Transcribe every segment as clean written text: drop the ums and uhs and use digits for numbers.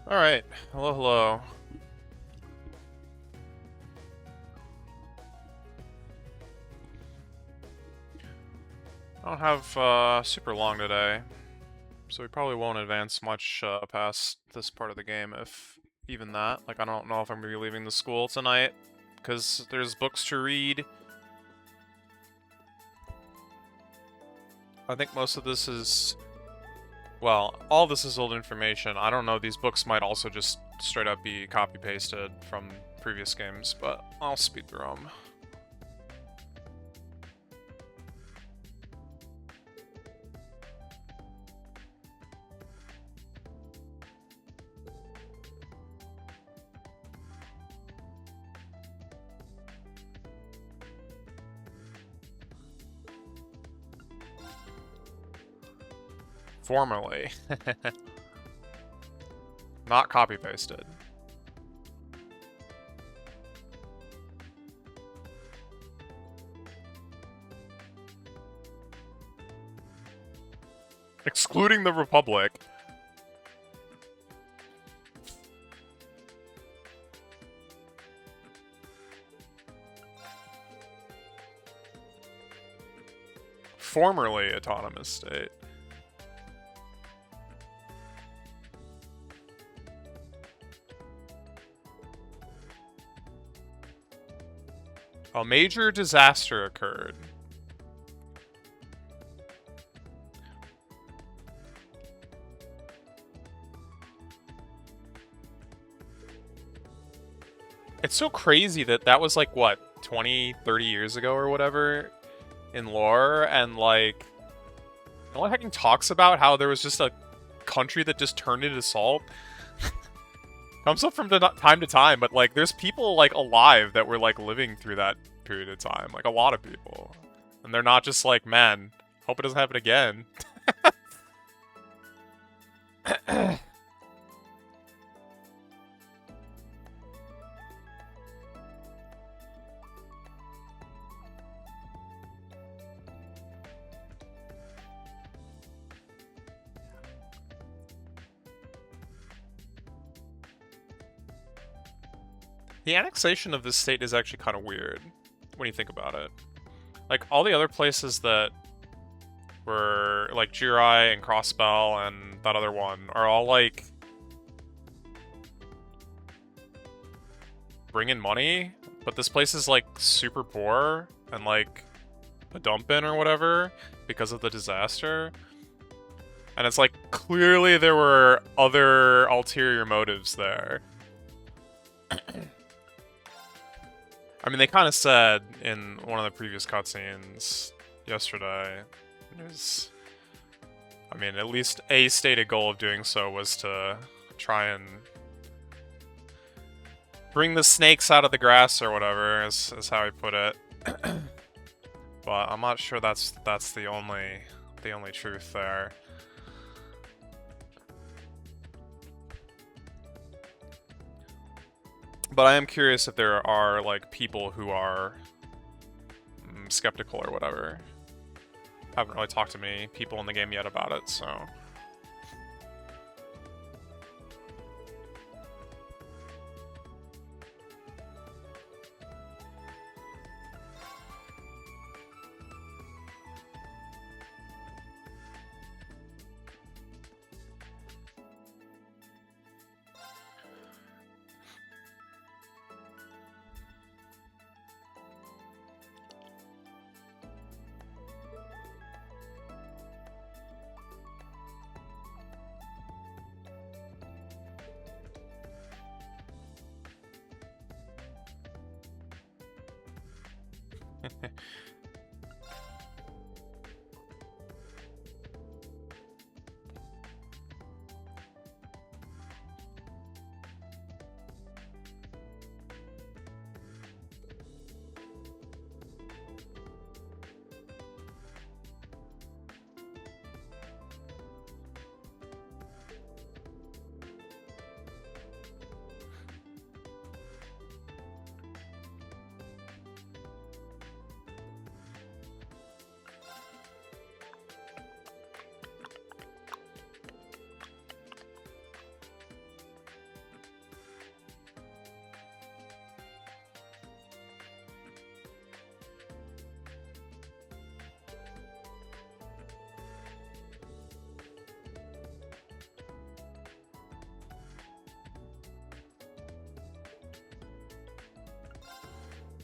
Alright, hello, hello. I don't have super long today, so we probably won't advance much past this part of the game, if even that. Like, I don't know if I'm going to be leaving the school tonight, because there's books to read. I think most of this is... Well, all this is old information. I don't know, these books might also just straight up be copy-pasted from previous games, but I'll speed through them. Formerly. Not copy-pasted. Excluding the Republic. Formerly autonomous state. A major disaster occurred. It's so crazy that that was like, what, 20, 30 years ago or whatever in lore, and like, no one fucking talks about how there was just a country that just turned into salt. Comes up from time to time, but like, there's people like alive that were like living through that period of time, like a lot of people. And they're not just like, man, hope it doesn't happen again. The annexation of this state is actually kind of weird when you think about it. Like, all the other places that were, like, Jirai and Crossbell and that other one are all, like, bringing money, but this place is, like, super poor and, like, a dump-in or whatever because of the disaster. And it's like, clearly there were other ulterior motives there. I mean, they kind of said in one of the previous cutscenes yesterday, I mean, at least a stated goal of doing so was to try and bring the snakes out of the grass or whatever, is how he put it. But I'm not sure that's the only truth there. But I am curious if there are, like, people who are skeptical or whatever. Haven't really talked to many people in the game yet about it, so...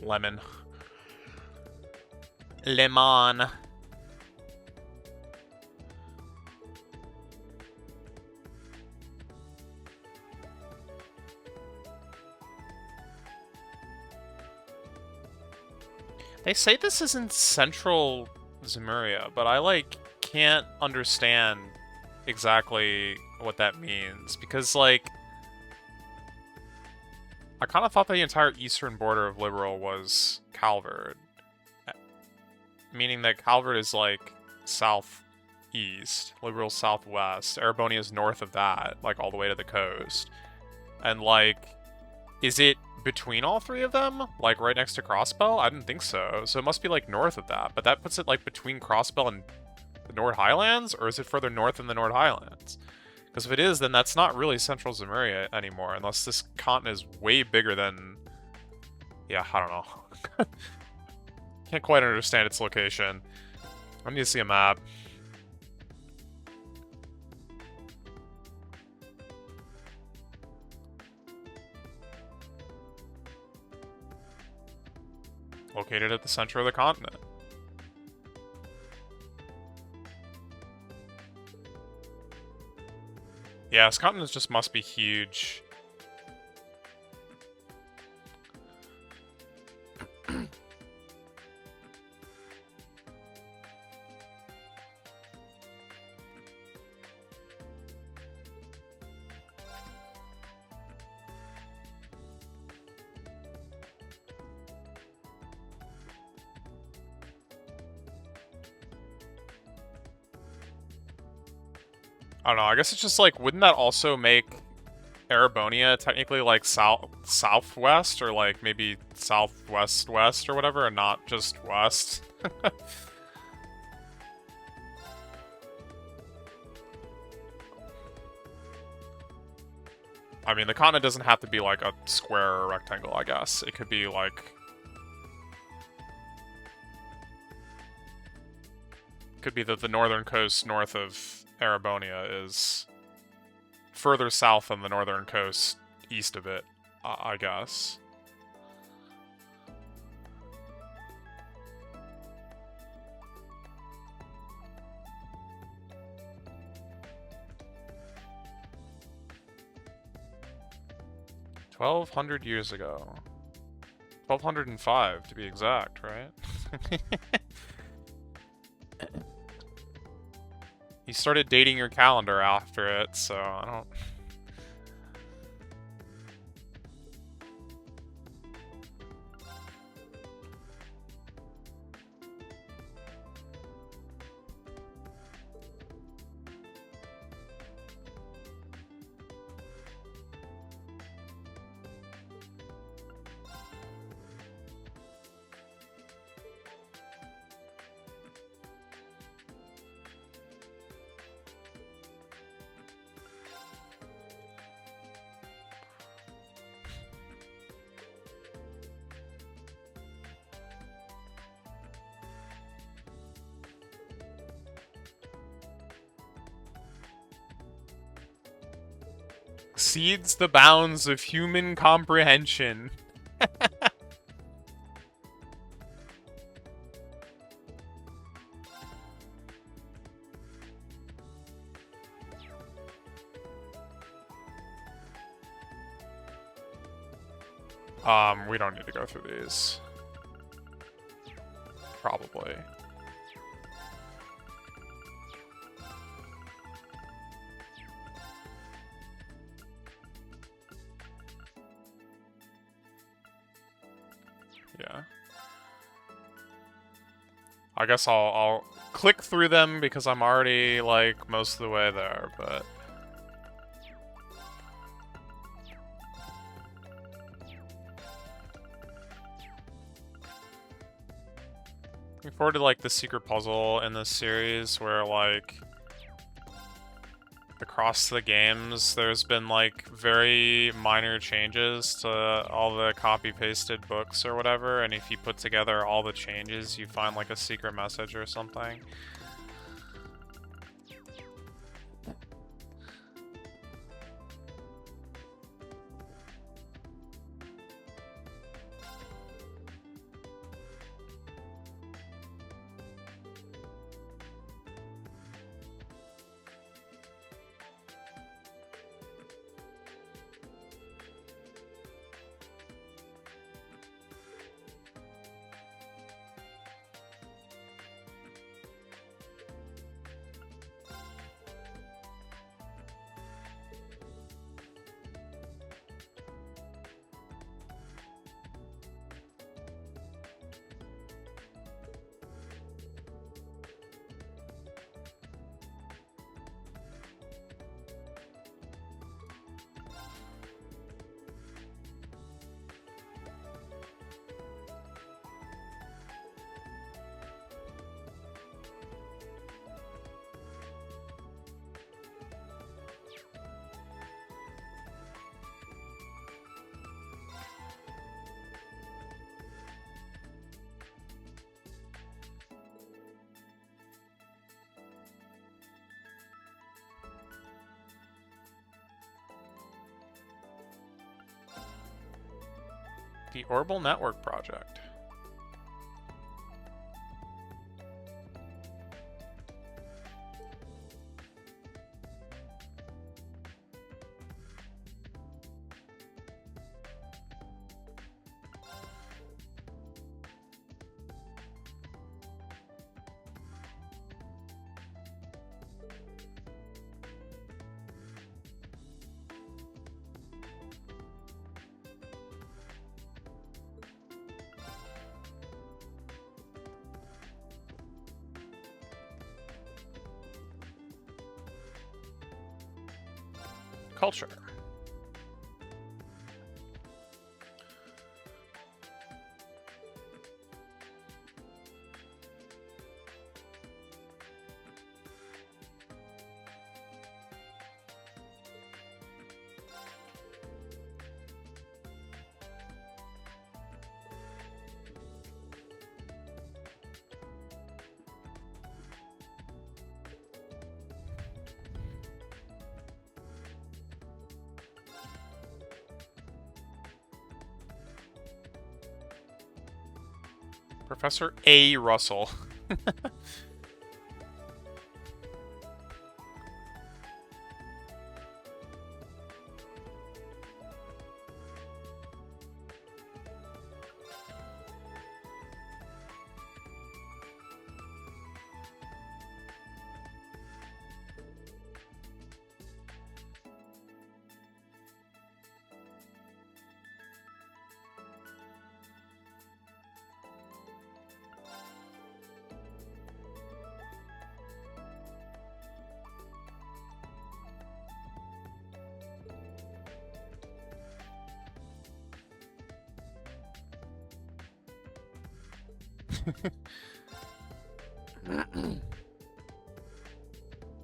Lemon. Lemon. They say this is in central Zemuria, but I, like, can't understand exactly what that means. Because, like, I kind of thought the entire eastern border of Liberl was Calvard. Meaning that Calvard is, like, southeast, Liberl southwest, Erebonia is north of that, like, all the way to the coast. And, like, is it between all three of them? Like, right next to Crossbell? I didn't think so. So it must be, like, north of that. But that puts it, like, between Crossbell and the Nord Highlands? Or is it further north than the Nord Highlands? Because if it is, then that's not really central Zemuria anymore, unless this continent is way bigger than... Yeah, I don't know. Can't quite understand its location. I need to see a map. Located at the center of the continent. Yeah, this continent just must be huge. I don't know, I guess it's just like, wouldn't that also make Erebonia technically like southwest or like maybe southwest-west or whatever, and not just west? I mean, the continent doesn't have to be like a square or a rectangle, I guess. It could be like... Could be that the northern coast north of Erebonia is further south than the northern coast east of it, I guess. $1,200 ago. 1,205 to be exact, right? You started dating your calendar after it, so I don't... Exceeds the bounds of human comprehension. We don't need to go through these. Probably. Yeah. I guess I'll click through them because I'm already, like, most of the way there, but... Looking forward to, like, the secret puzzle in this series where, like, across the games, there's been, like, very minor changes to all the copy-pasted books or whatever, and if you put together all the changes, you find, like, a secret message or something. The Orbital Network Project. Culture. Professor A. Russell.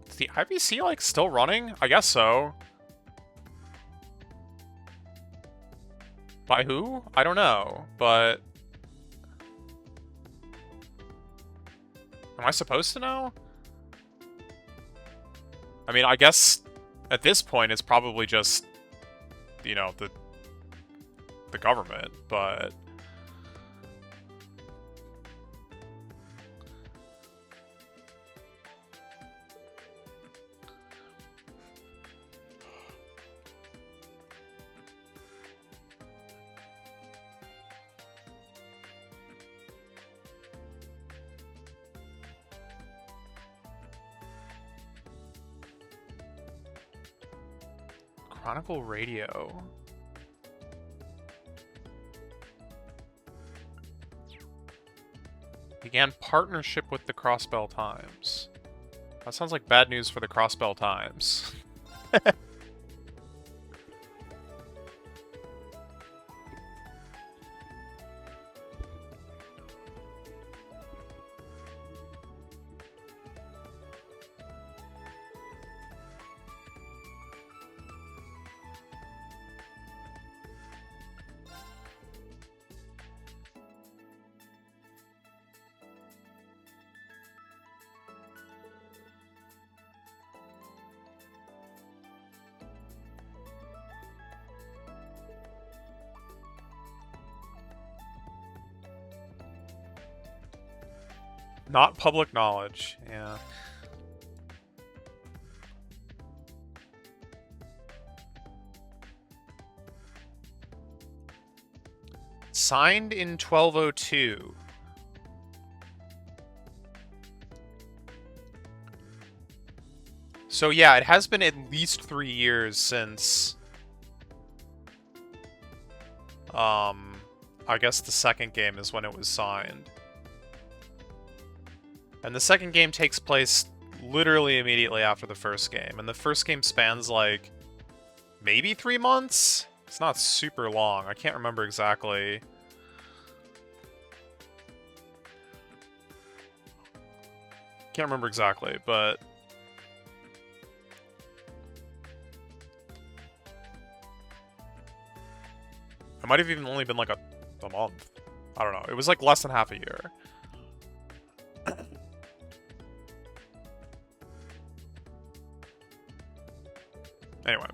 Is the IBC, like, still running? I guess so. By who? I don't know, but... Am I supposed to know? I mean, I guess at this point it's probably just, you know, the government, but... Chronicle Radio. Began partnership with the Crossbell Times. That sounds like bad news for the Crossbell Times. Not public knowledge, yeah. Signed in 1202. So yeah, it has been at least 3 years since... I guess the second game is when it was signed. And the second game takes place literally immediately after the first game. And the first game spans, like, maybe 3 months? It's not super long. I can't remember exactly. Can't remember exactly, but... It might have even only been, like, a month. I don't know. It was, like, less than half a year. Anyway.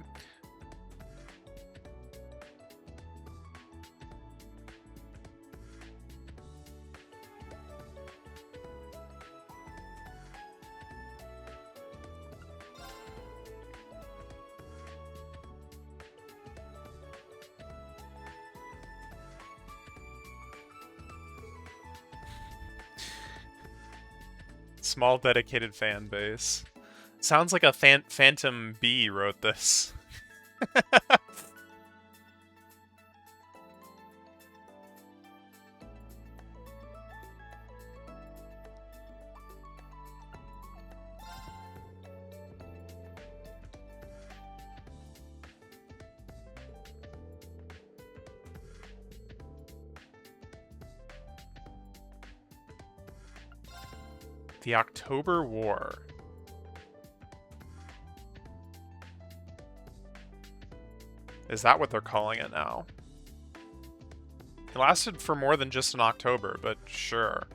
Small dedicated fan base. Sounds like a Phantom B wrote this. The October War. Is that what they're calling it now? It lasted for more than just an October, but sure.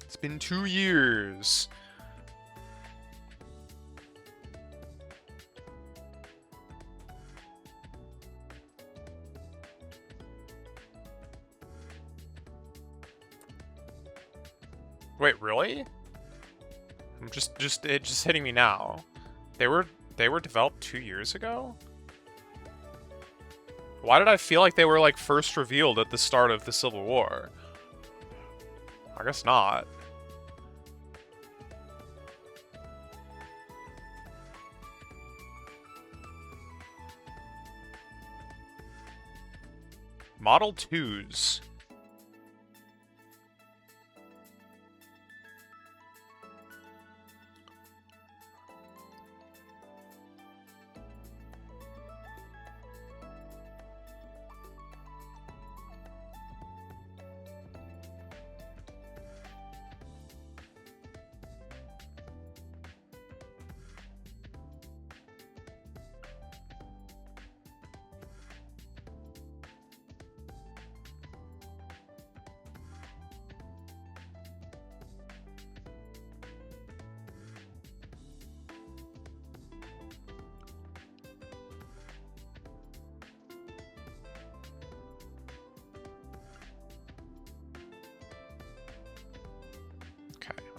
It's been 2 years. Wait, really? It's just hitting me now. They were developed 2 years ago? Why did I feel like they were like first revealed at the start of the Civil War? I guess not. Model 2s.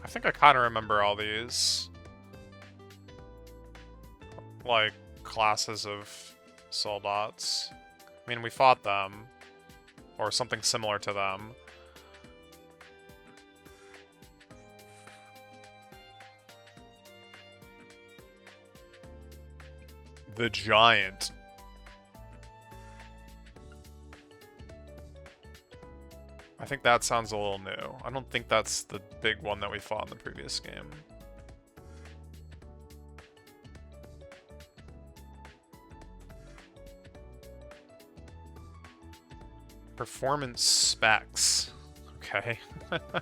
I think I kind of remember all these, like, classes of soldats. I mean, we fought them, or something similar to them. The Giant. I think that sounds a little new. I don't think that's the big one that we fought in the previous game. Performance specs. Okay. Write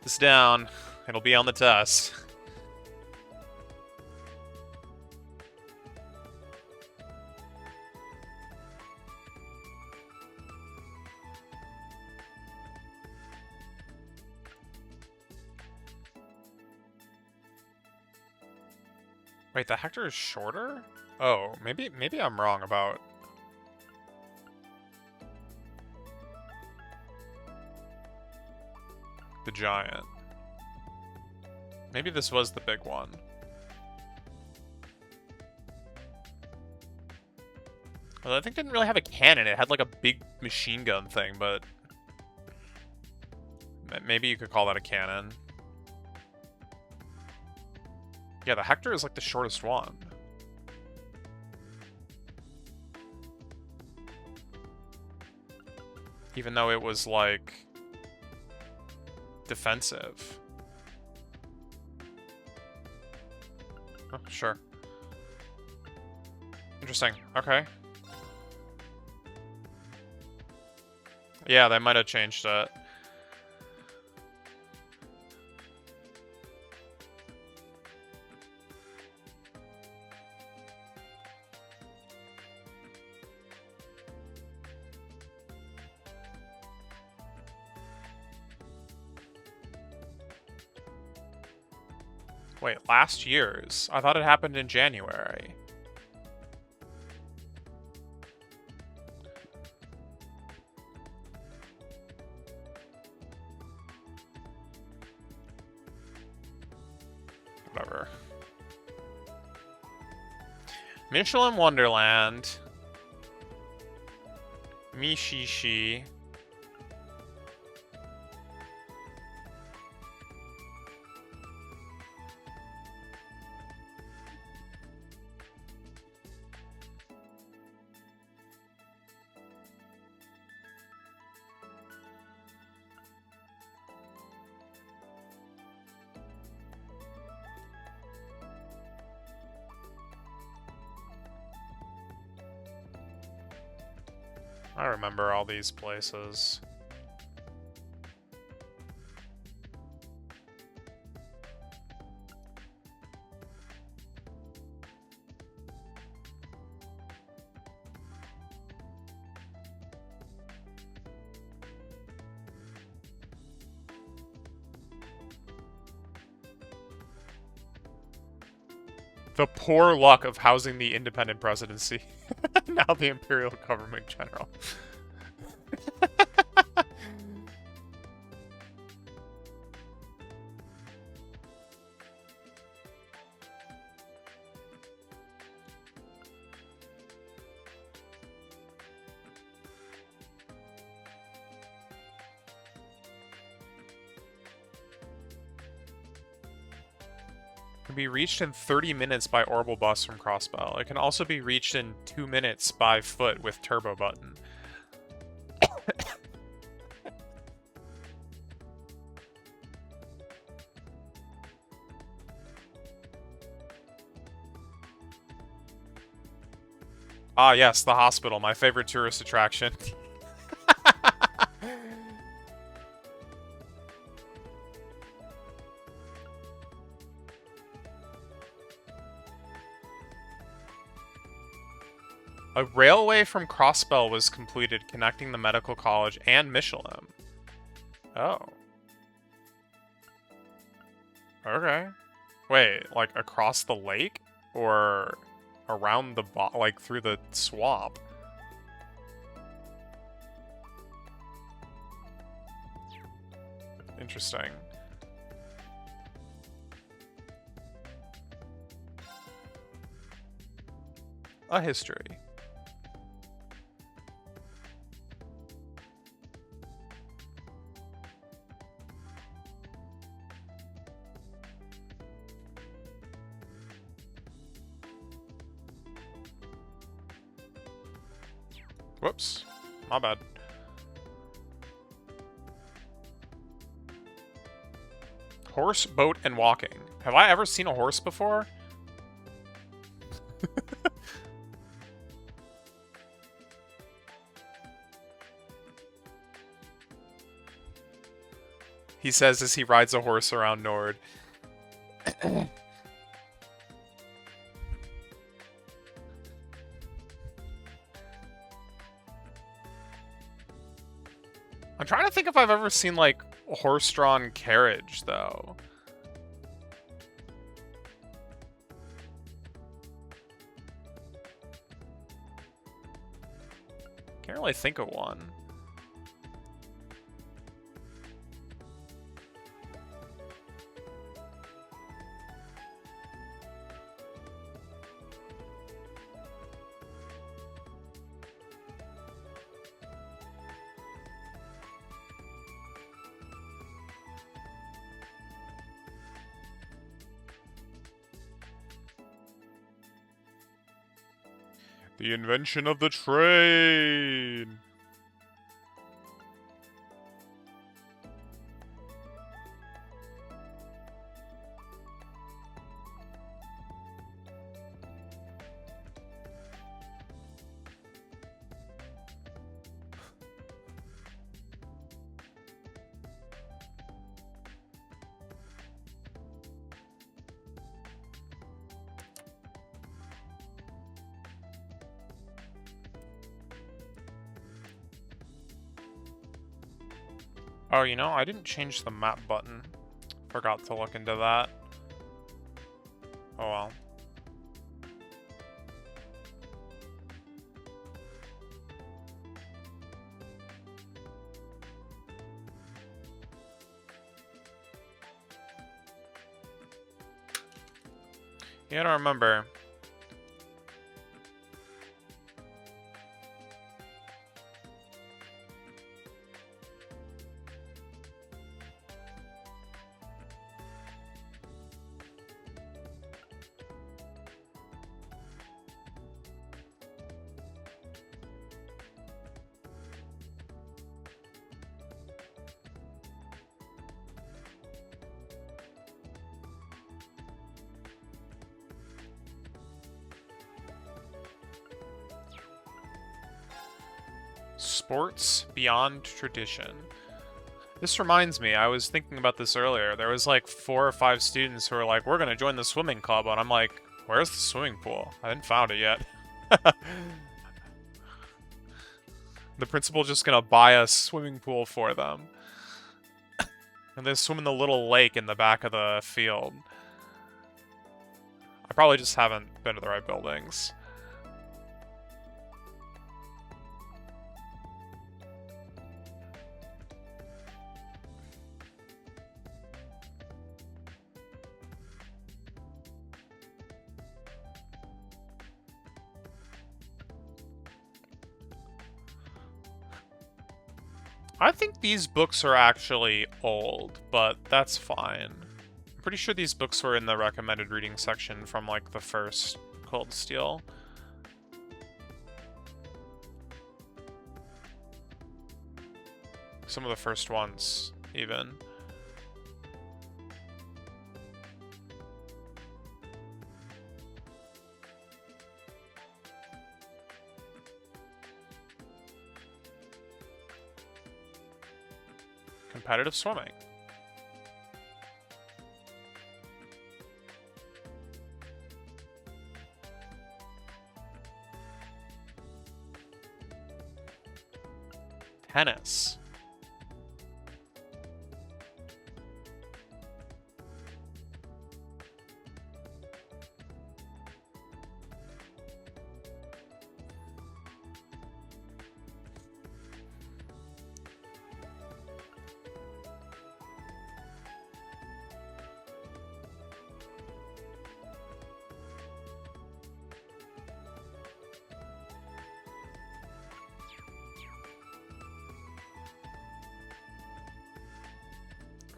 this down. It'll be on the test. Wait, the Hector is shorter? Oh, maybe I'm wrong about... the Giant. Maybe this was the big one. Well, I think it didn't really have a cannon. It had like a big machine gun thing, but... maybe you could call that a cannon. Yeah, the Hector is like the shortest one. Even though it was like defensive. Oh, sure. Interesting. Okay. Yeah, they might have changed it. Wait, last year's? I thought it happened in January. Whatever. Michelin Wonderland. Mishishi. I remember all these places. The poor luck of housing the independent presidency. Now the imperial government general. Can be reached in 30 minutes by orbital bus from Crossbell. It can also be reached in 2 minutes by foot with turbo button. Ah, yes, the hospital, my favorite tourist attraction. A railway from Crossbell was completed connecting the medical college and Michelin. Oh. Okay. Wait, like across the lake? Or around the like through the swamp? Interesting. A history. Whoops. My bad. Horse, boat, and walking. Have I ever seen a horse before? He says as he rides a horse around Nord. I'm trying to think if I've ever seen, like, a horse-drawn carriage, though. Can't really think of one. The invention of the train! Oh, you know, I didn't change the map button. Forgot to look into that. Oh well. You gotta remember. Sports beyond tradition. This reminds me, I was thinking about this earlier. There was like 4 or 5 students who were like, we're gonna join the swimming club, and I'm like, where's the swimming pool? I didn't found it yet. The principal just gonna buy a swimming pool for them. And they swim in the little lake in the back of the field. I probably just haven't been to the right buildings. I think these books are actually old, but that's fine. I'm pretty sure these books were in the recommended reading section from, like, the first Cold Steel. Some of the first ones, even. Competitive swimming. Tennis.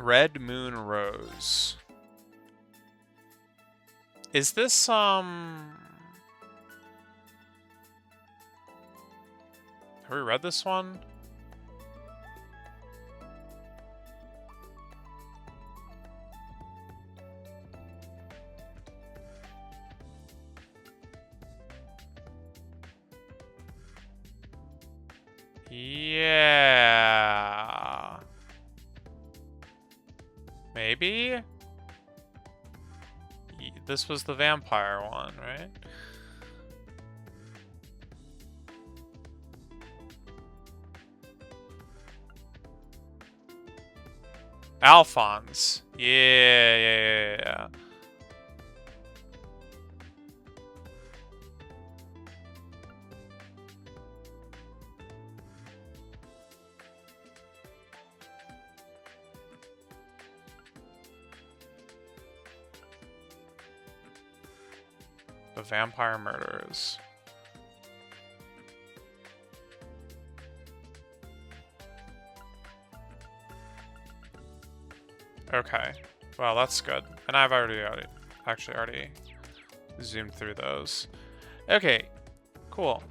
Red Moon Rose. Is this, Have we read this one? Yeah. Maybe? This was the vampire one, right? Alphonse. Yeah. The Vampire Murderers. Okay. Well, that's good. And I've already zoomed through those. Okay. Cool.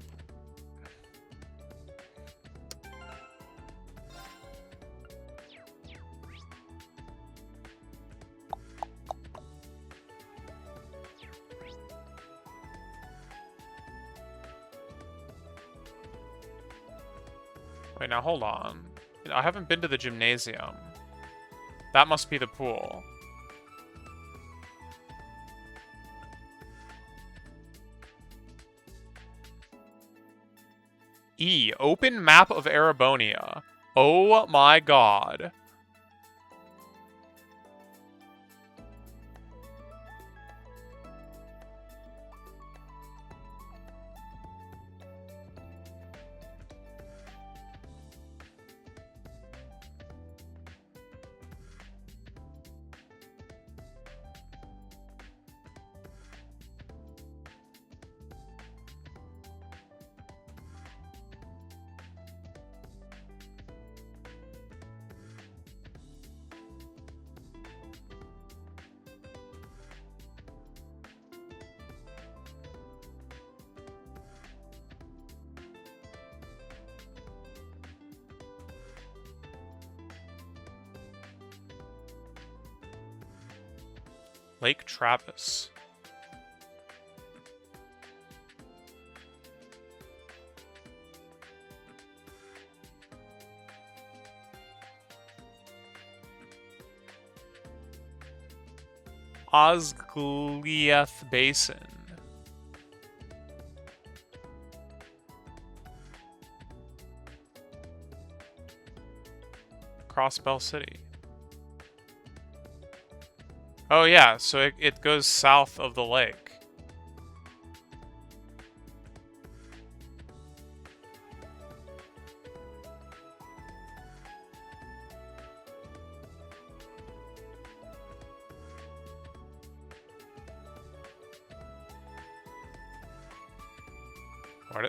Wait, now hold on. I haven't been to the gymnasium. That must be the pool. E. Open map of Erebonia. Oh my god. Lake Travis. Osglieth Basin. Crossbell City. Oh yeah, so it goes south of the lake.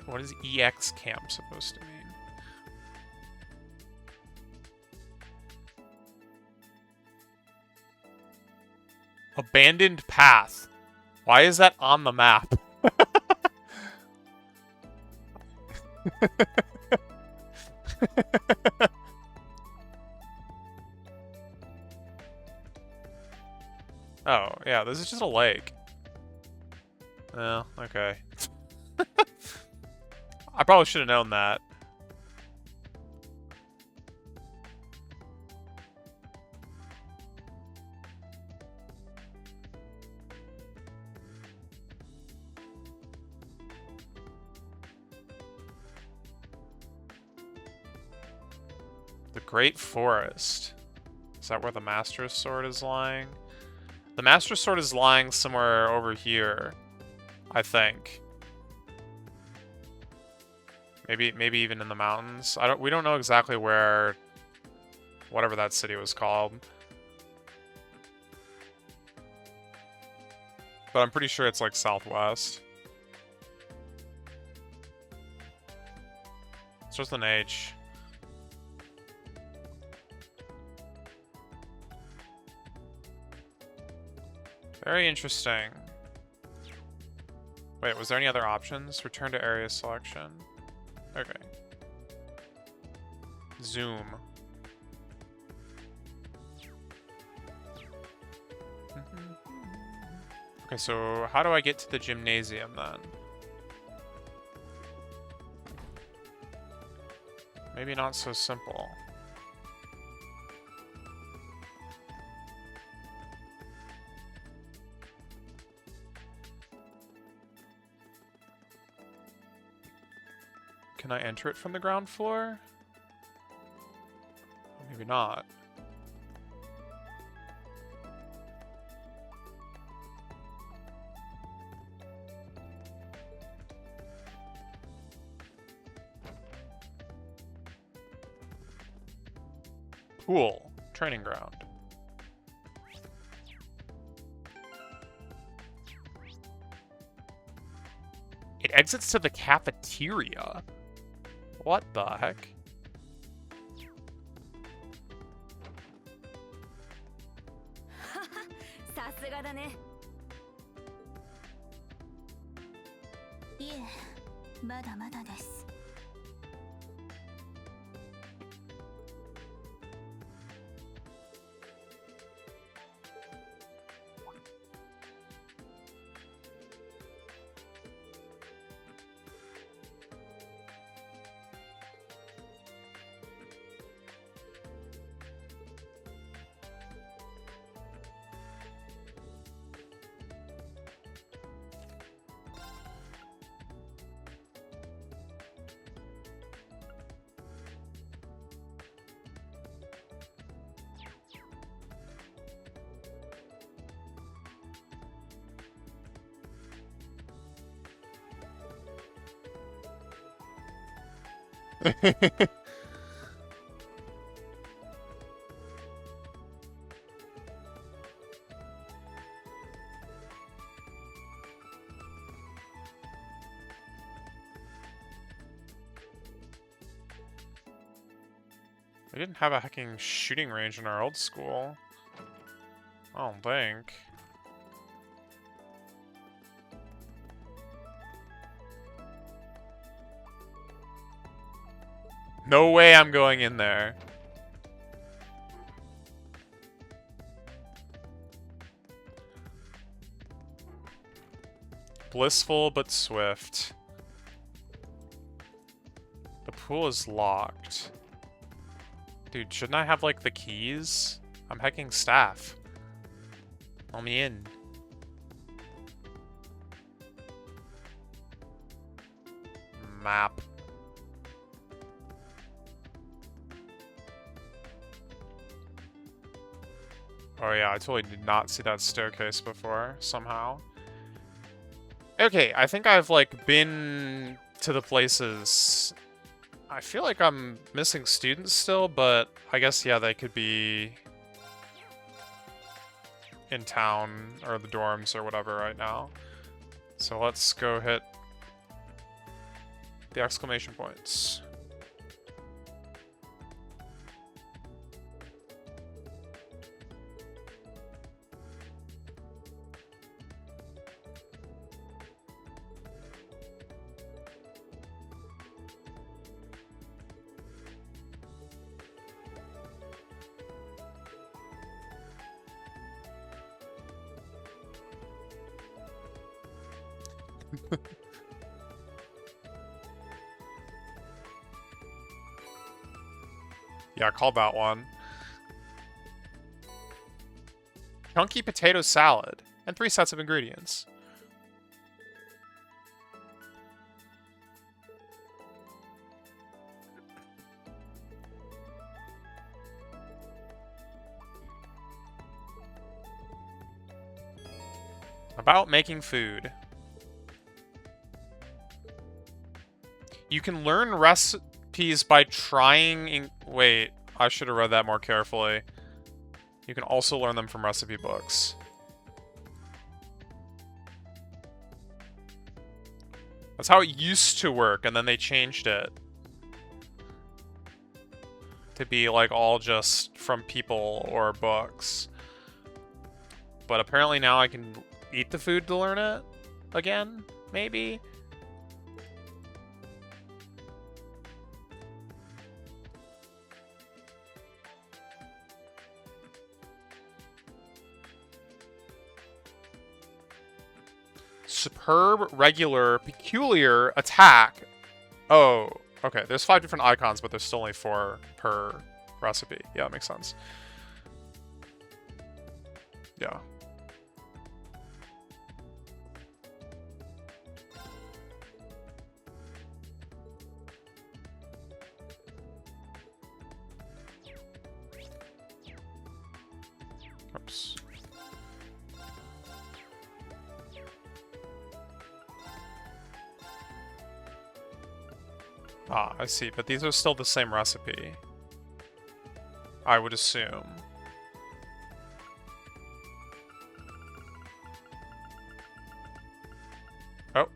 What is EX camp supposed to mean? Abandoned path. Why is that on the map? Oh, yeah, this is just a lake. Oh, okay. I probably should have known that. The Great Forest. Is that where the Master's Sword is lying? The Master's Sword is lying somewhere over here, I think. Maybe even in the mountains. We don't know exactly where whatever that city was called. But I'm pretty sure it's like southwest. It's just an H. Very interesting. Wait, was there any other options? Return to area selection. Okay. Zoom. Okay, so how do I get to the gymnasium then? Maybe not so simple. Can I enter it from the ground floor? Maybe not. Pool. Training ground. It exits to the cafeteria. What the heck? We didn't have a hacking shooting range in our old school. I don't think. No way I'm going in there. Blissful but swift. The pool is locked. Dude, shouldn't I have, like, the keys? I'm hacking staff. Let me in. Map. Oh yeah, I totally did not see that staircase before, somehow. Okay, I think I've, like, been to the places. I feel like I'm missing students still, but I guess, yeah, they could be in town or the dorms or whatever right now. So let's go hit the exclamation points. Yeah, call that one. Chunky potato salad and 3 sets of ingredients. About making food. You can learn recipes by trying... Wait, I should have read that more carefully. You can also learn them from recipe books. That's how it used to work, and then they changed it to be, like, all just from people or books. But apparently now I can eat the food to learn it again, maybe? Superb, regular, peculiar, attack. Oh, okay. There's 5 different icons, but there's still only 4 per recipe. Yeah, that makes sense. Yeah. Oops. Ah, I see, but these are still the same recipe. I would assume. Oh.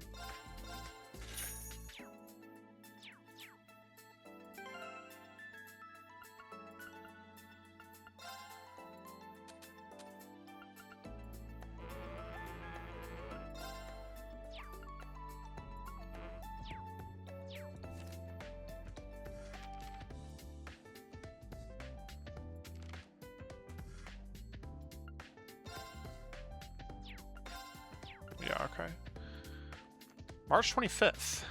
Yeah, okay. March 25th.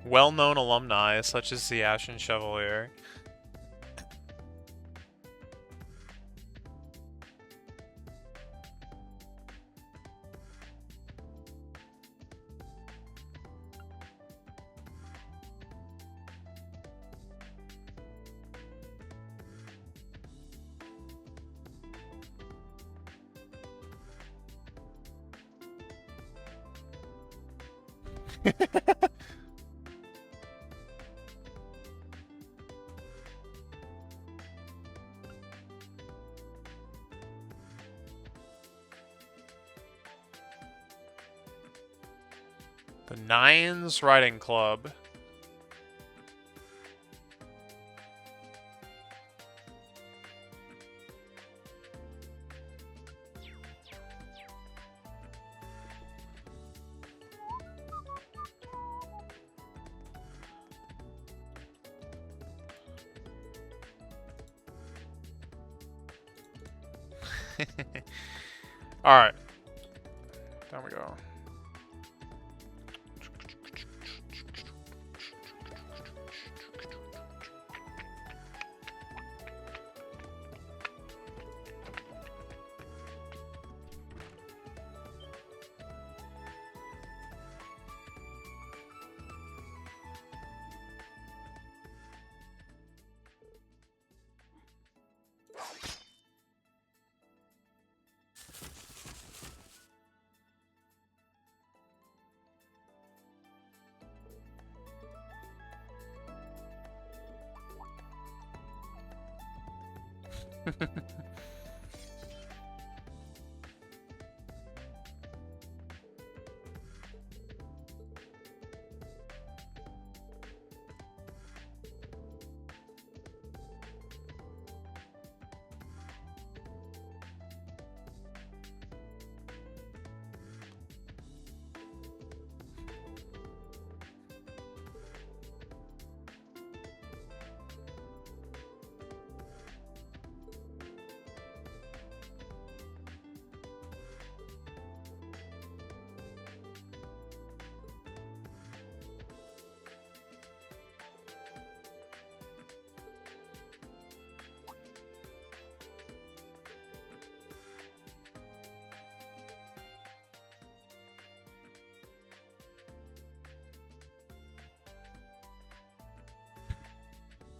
Well-known alumni, such as the Ashen Chevalier. The Nines Riding Club. Alright. Down we go.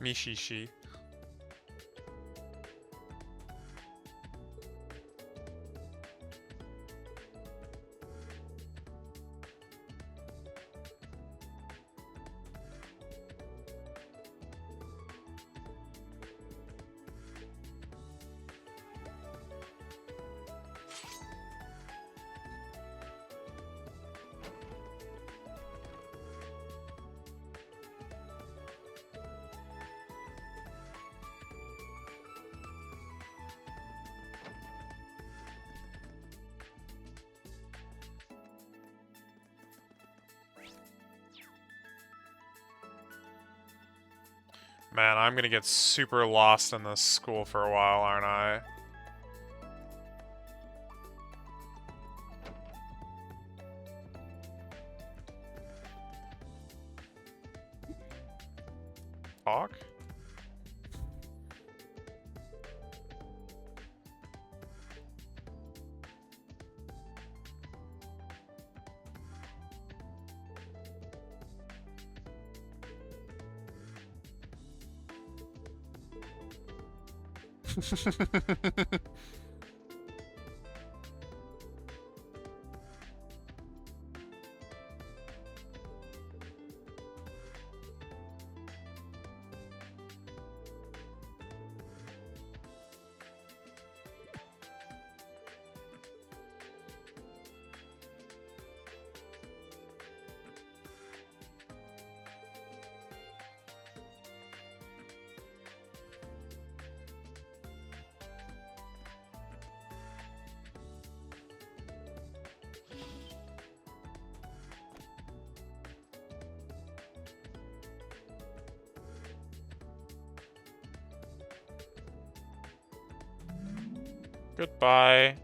Mishishi. Man, I'm gonna get super lost in this school for a while, aren't I? Talk? Goodbye.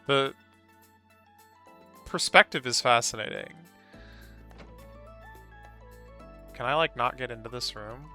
The perspective is fascinating. Can I, like, not get into this room?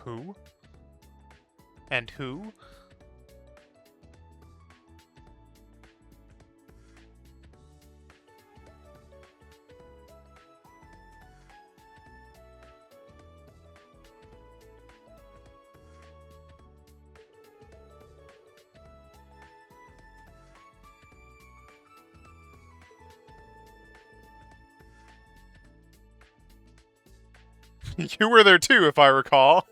Who? And who? You were there too, if I recall.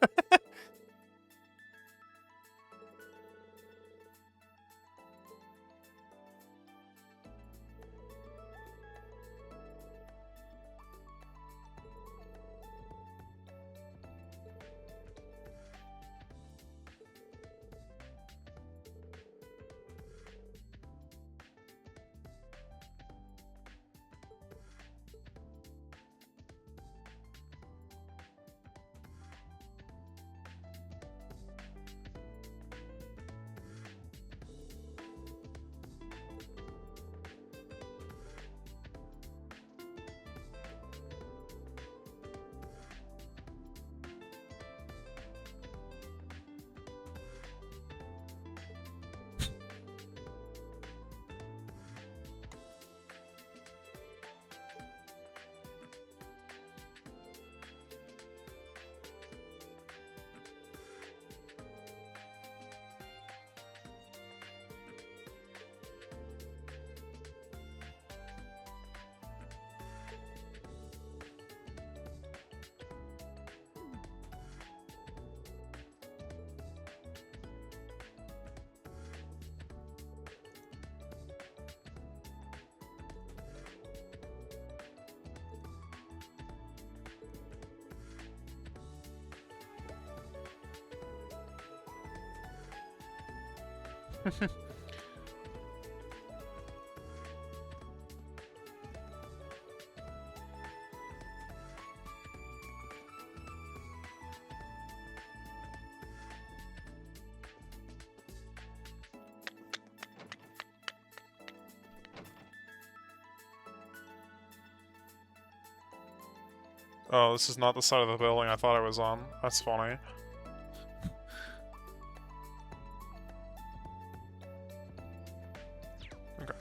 Oh, this is not the side of the building I thought I was on. That's funny. Okay.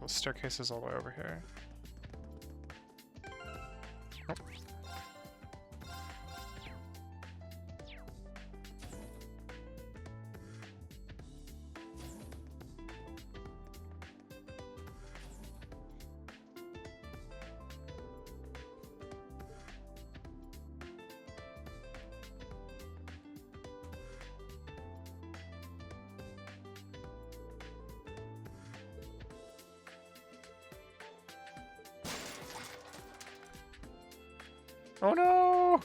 The staircase is all the way over here. Oh. Oh no!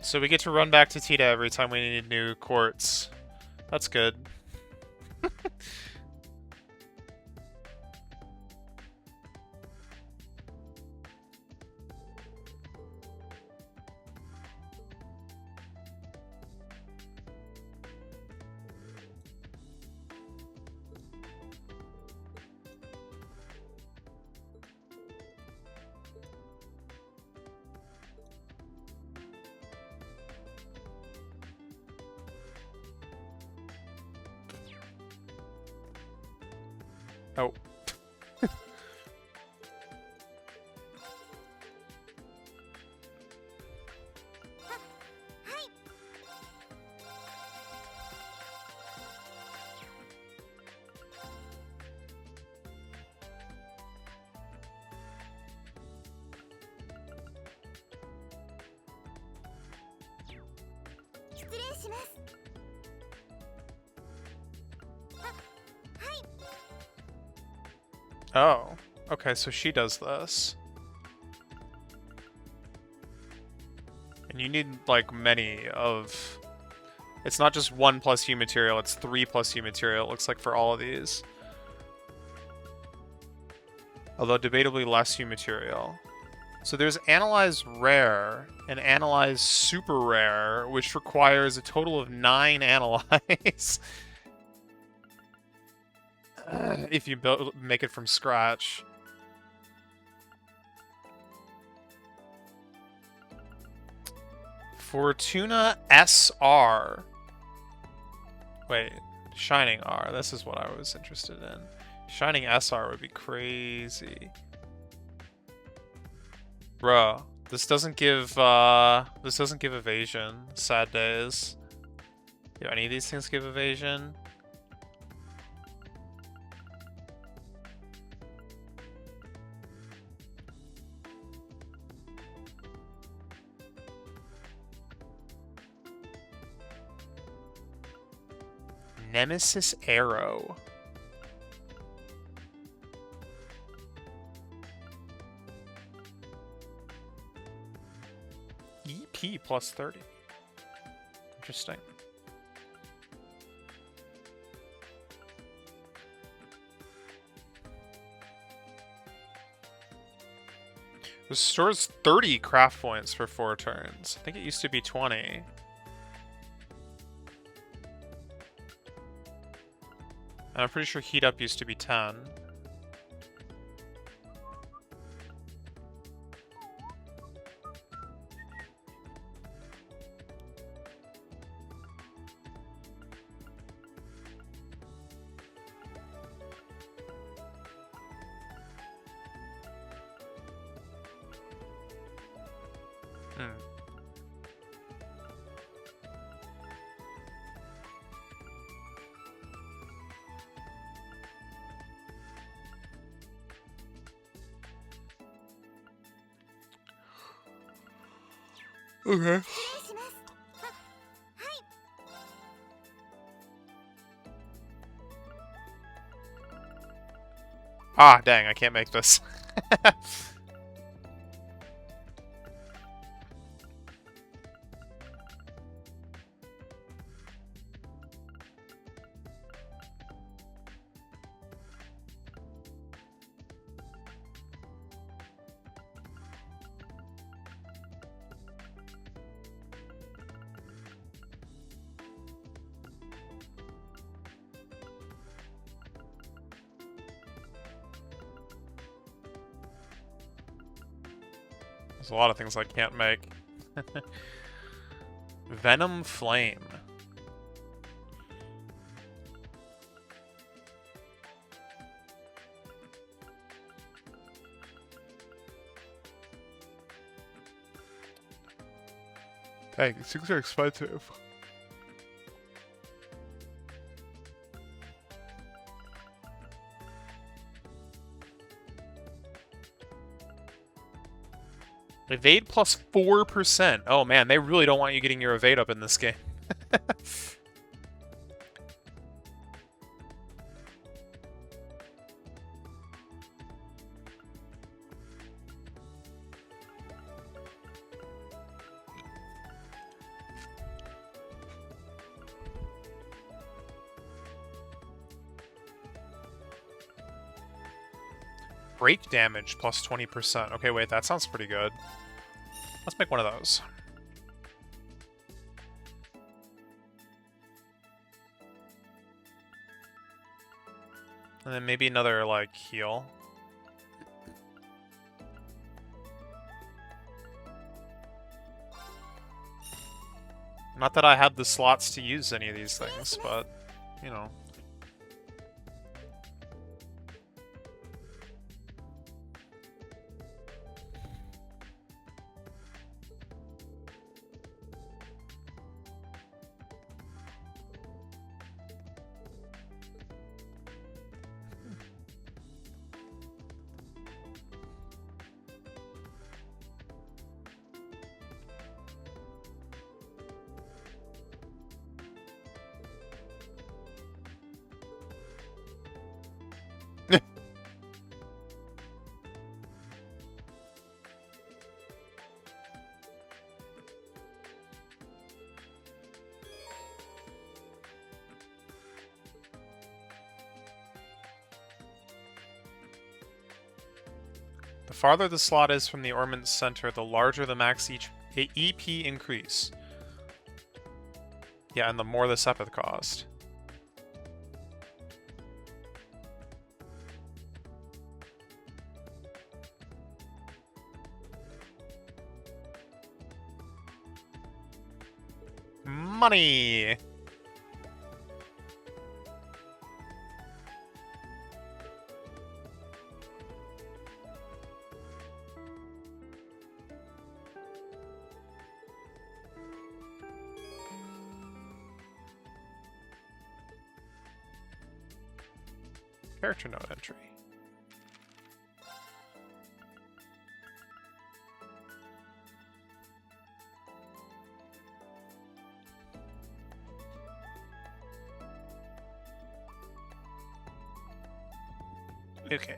So we get to run back to Tita every time we need new quartz. That's good. Oh. Oh, okay, so she does this. And you need, like, many of... It's not just 1 plus U material, it's 3 plus U material, it looks like, for all of these. Although debatably less U material. So there's Analyze Rare and Analyze Super Rare, which requires a total of 9 Analyze. If you make it from scratch. Fortuna SR. Wait, Shining R. This is what I was interested in. Shining SR would be crazy. Bruh, this doesn't give evasion. Sad days. Do any of these things give evasion? Nemesis Arrow. EP plus 30. Interesting. It stores 30 craft points for 4 turns. I think it used to be 20. And I'm pretty sure Heat Up used to be 10. Okay. Ah, dang, I can't make this. There's a lot of things I can't make. Venom Flame. Dang, these things are expensive. Evade plus 4%. Oh man, they really don't want you getting your evade up in this game. Break damage plus 20%. Okay, wait, that sounds pretty good. Let's make one of those. And then maybe another, like, heal. Not that I have the slots to use any of these things, but, you know. The farther the slot is from the ornament center, the larger the max EP increase. Yeah, and the more the Sepith cost. Money! Character note entry. Okay.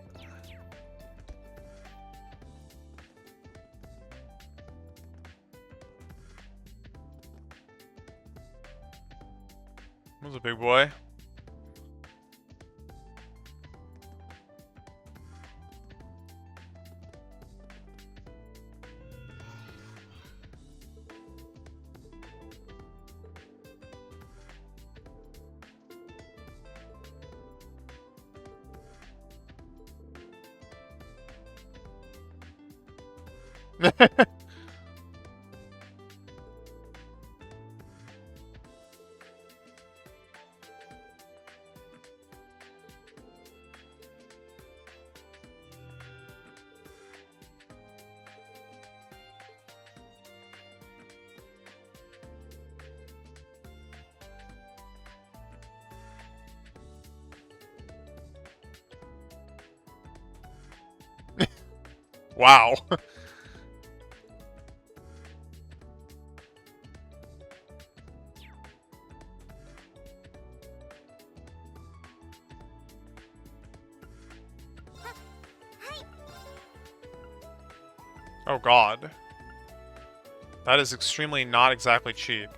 That was a big boy. Wow. Oh god. That is extremely not exactly cheap.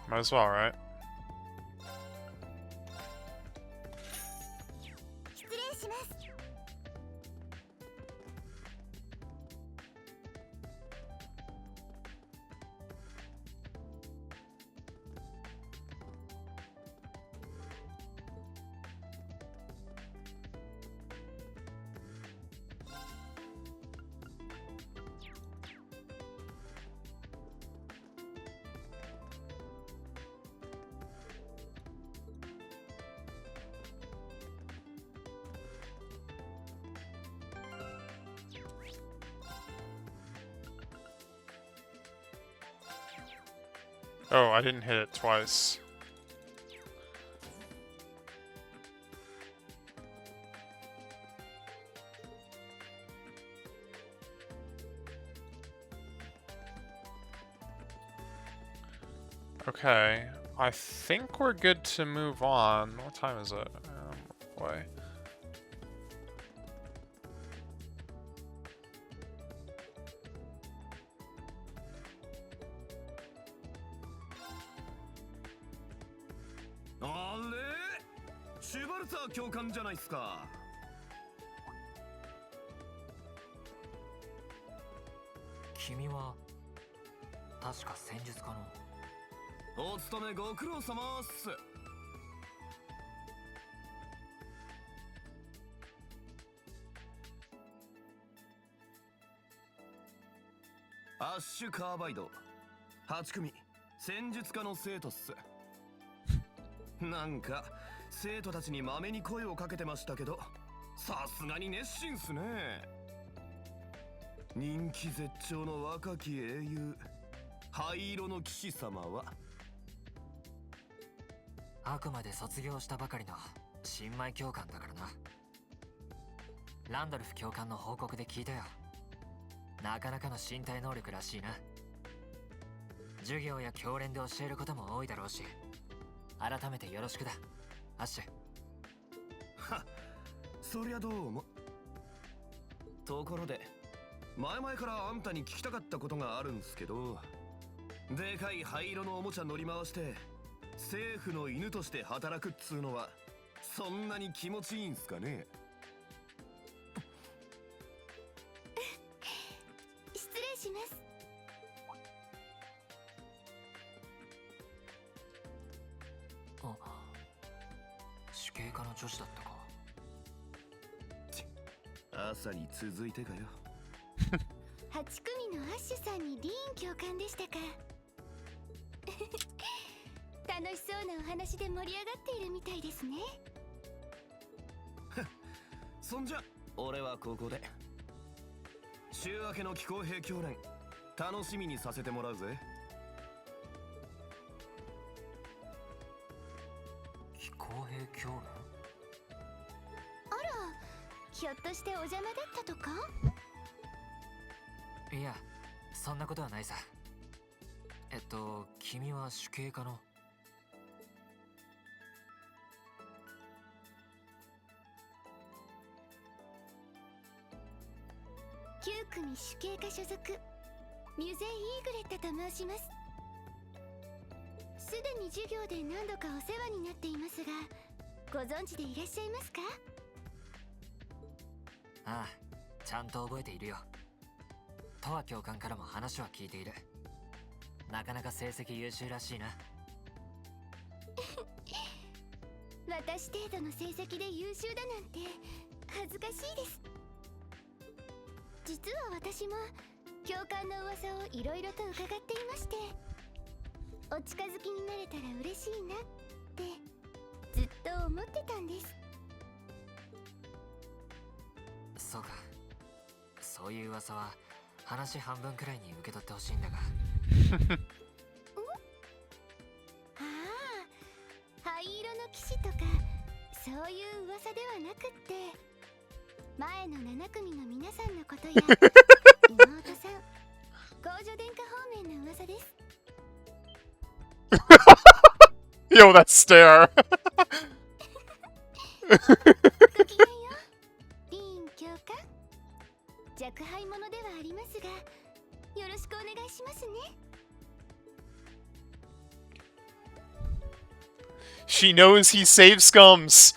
Might as well, right? Oh, I didn't hit it twice. Okay, I think we're good to move on. What time is it? Boy.アッシュ・カーバイド8組戦術家の生徒っす。なんか生徒たちにまめに声をかけてましたけど、さすがに熱心っすね。人気絶頂の若き英雄灰色の騎士様はあくまで卒業したばかりの新米教官だからな。ランドルフ教官の報告で聞いたよ。なかなかの身体能力らしいな。授業や教練で教えることも多いだろうし、改めてよろしくだ、アッシュ。は、そりゃどうも。ところで、前々からあんたに聞きたかったことがあるんすけど、でかい灰色のおもちゃ乗り回して政府の犬として働くっつうのはそんなに気持ちいいんすかね？失礼します。あ、主計科の女子だったか。朝に続いてかよ。8組のアッシュさんにリーン教官でしたか。楽しそうなお話で盛り上がっているみたいですね。そんじゃ俺はここで。週明けの気候兵教練楽しみにさせてもらうぜ。気候兵教練？ひょっとしてお邪魔だったとか？いや、そんなことはないさ。君は主計科の。9組主計科所属ミュゼイ・イーグレットと申します。すでに授業で何度かお世話になっていますが、ご存知でいらっしゃいますか？ああ、ちゃんと覚えているよ。トワ教官からも話は聞いている。なかなか成績優秀らしいな。私程度の成績で優秀だなんて恥ずかしいです。実は私も教官の噂をいろいろと伺っていまして、お近づきになれたら嬉しいなってずっと思ってたんです。そうか。そういう噂は話半分くらいに受け取ってほしいんだが。ああ、灰色の騎士とかそういう噂ではなくって、前の7組の皆さんのことや妹さん、工女殿下方面の噂です。Yo, that stare. ごきげんよう、リーン教官。若輩者ではありますが、よろしくお願いしますね。She knows he saves scums.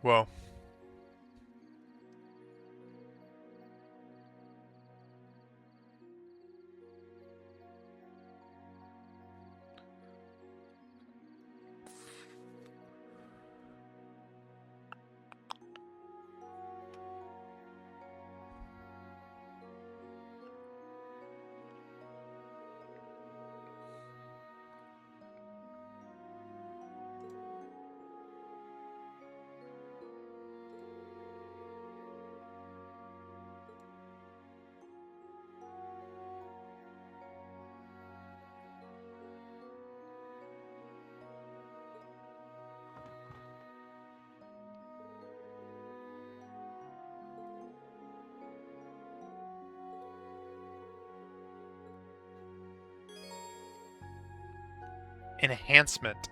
Whoa. Enhancement.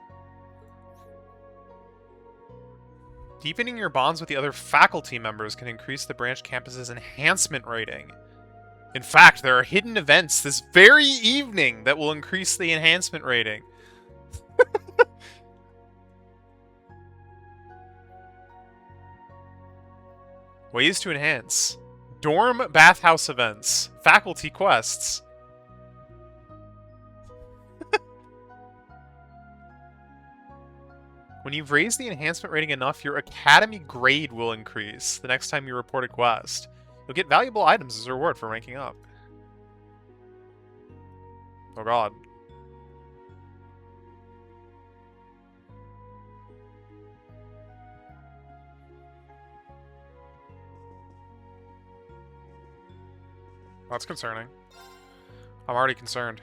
Deepening your bonds with the other faculty members can increase the branch campus's enhancement rating. In fact, there are hidden events this very evening that will increase the enhancement rating. Ways to enhance. Dorm bathhouse events. Faculty quests. When you've raised the enhancement rating enough, your academy grade will increase the next time you report a quest. You'll get valuable items as a reward for ranking up. Oh god. That's concerning. I'm already concerned.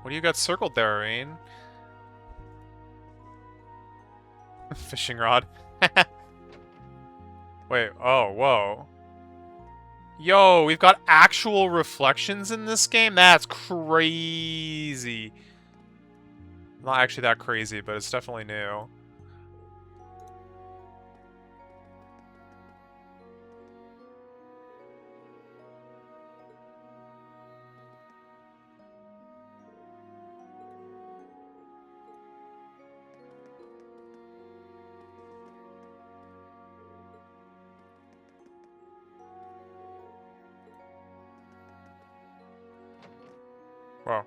What do you got circled there, Rain? Fishing rod. Wait, oh, whoa. Yo, we've got actual reflections in this game? That's crazy. Not actually that crazy, but it's definitely new. Whoa.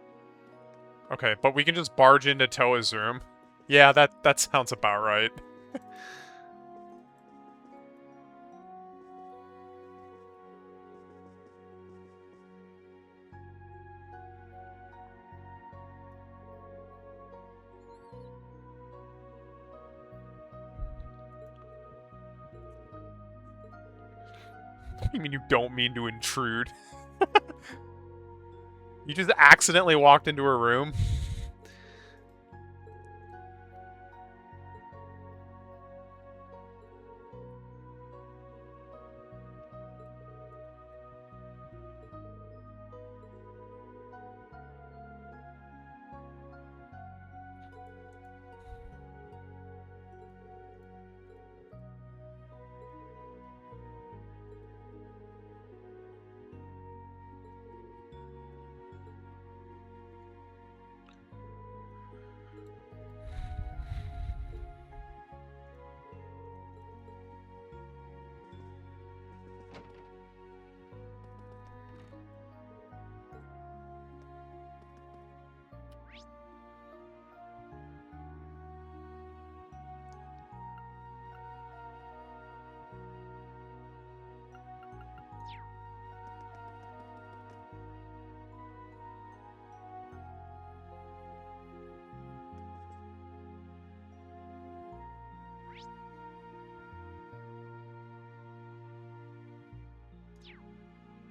Okay, but we can just barge into Toa's room. Yeah, that sounds about right. What do you mean you don't mean to intrude? You just accidentally walked into her room?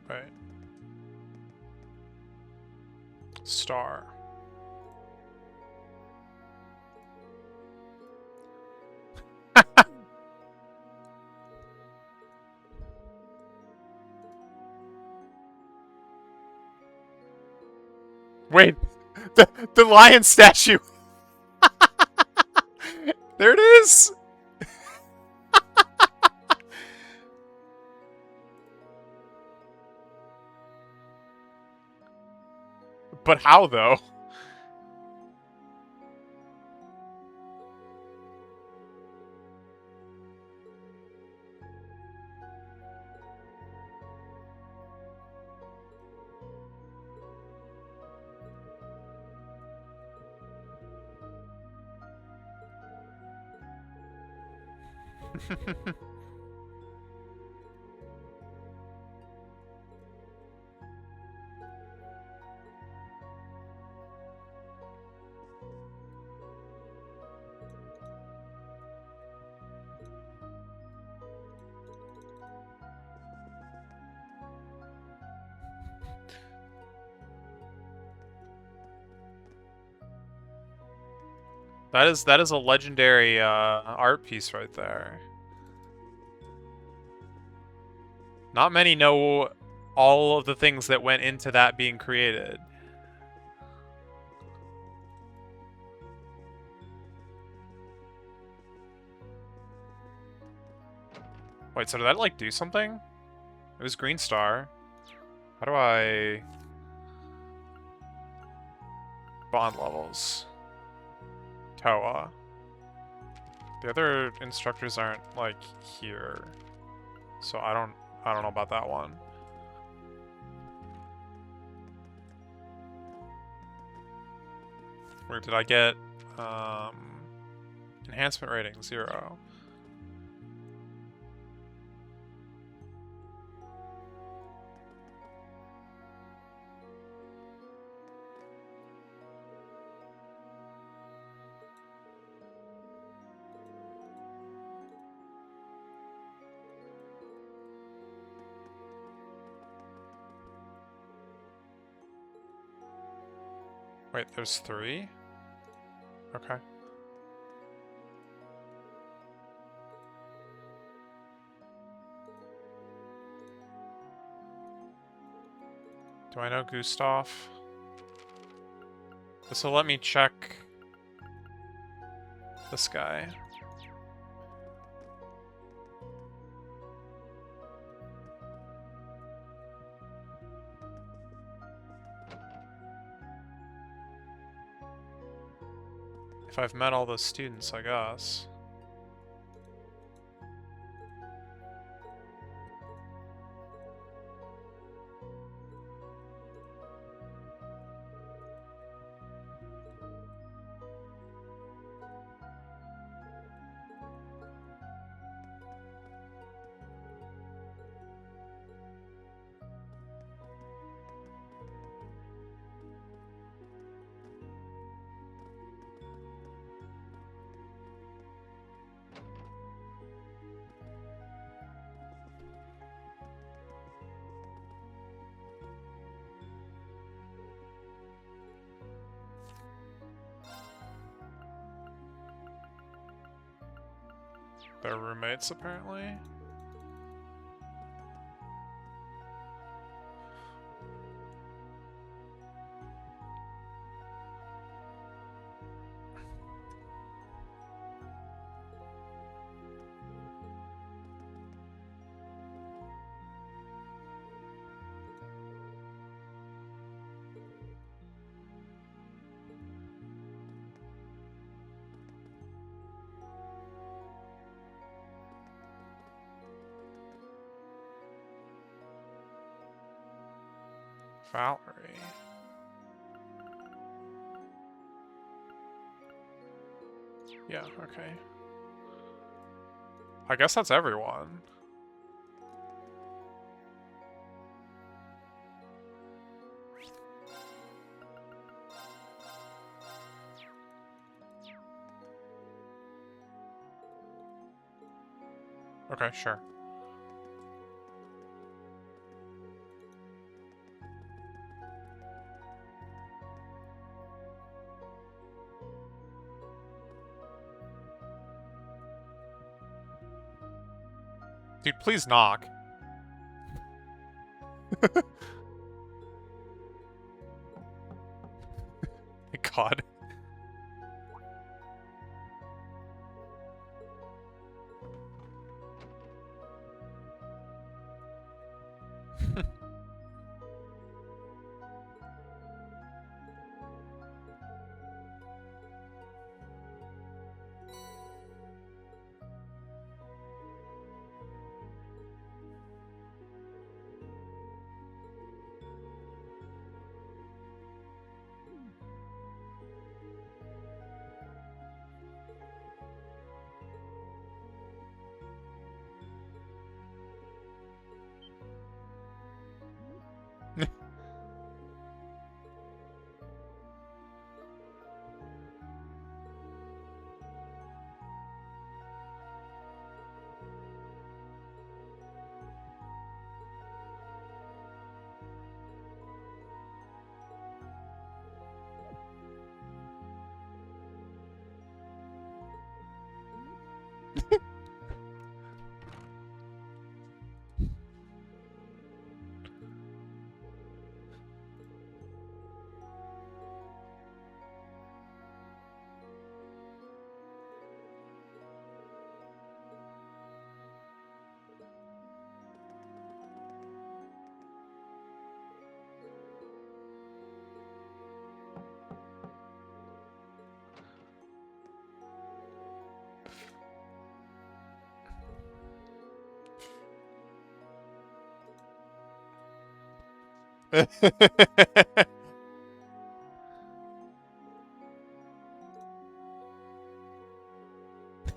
Right. Star. Wait, the lion statue. There it is. But how though? That is a legendary art piece right there. Not many know all of the things that went into that being created. Wait, so did that like do something? It was Green Star. How do I... Bond levels. Toa. The other instructors aren't like here. So I don't know about that one. Where did I get enhancement rating 0? Wait, there's 3? Okay. Do I know Gustav? This will let me check this guy. If I've met all the students, I guess. They're roommates, apparently. Valerie. Yeah, okay. I guess that's everyone. Okay, sure. Dude, please knock. Thank God.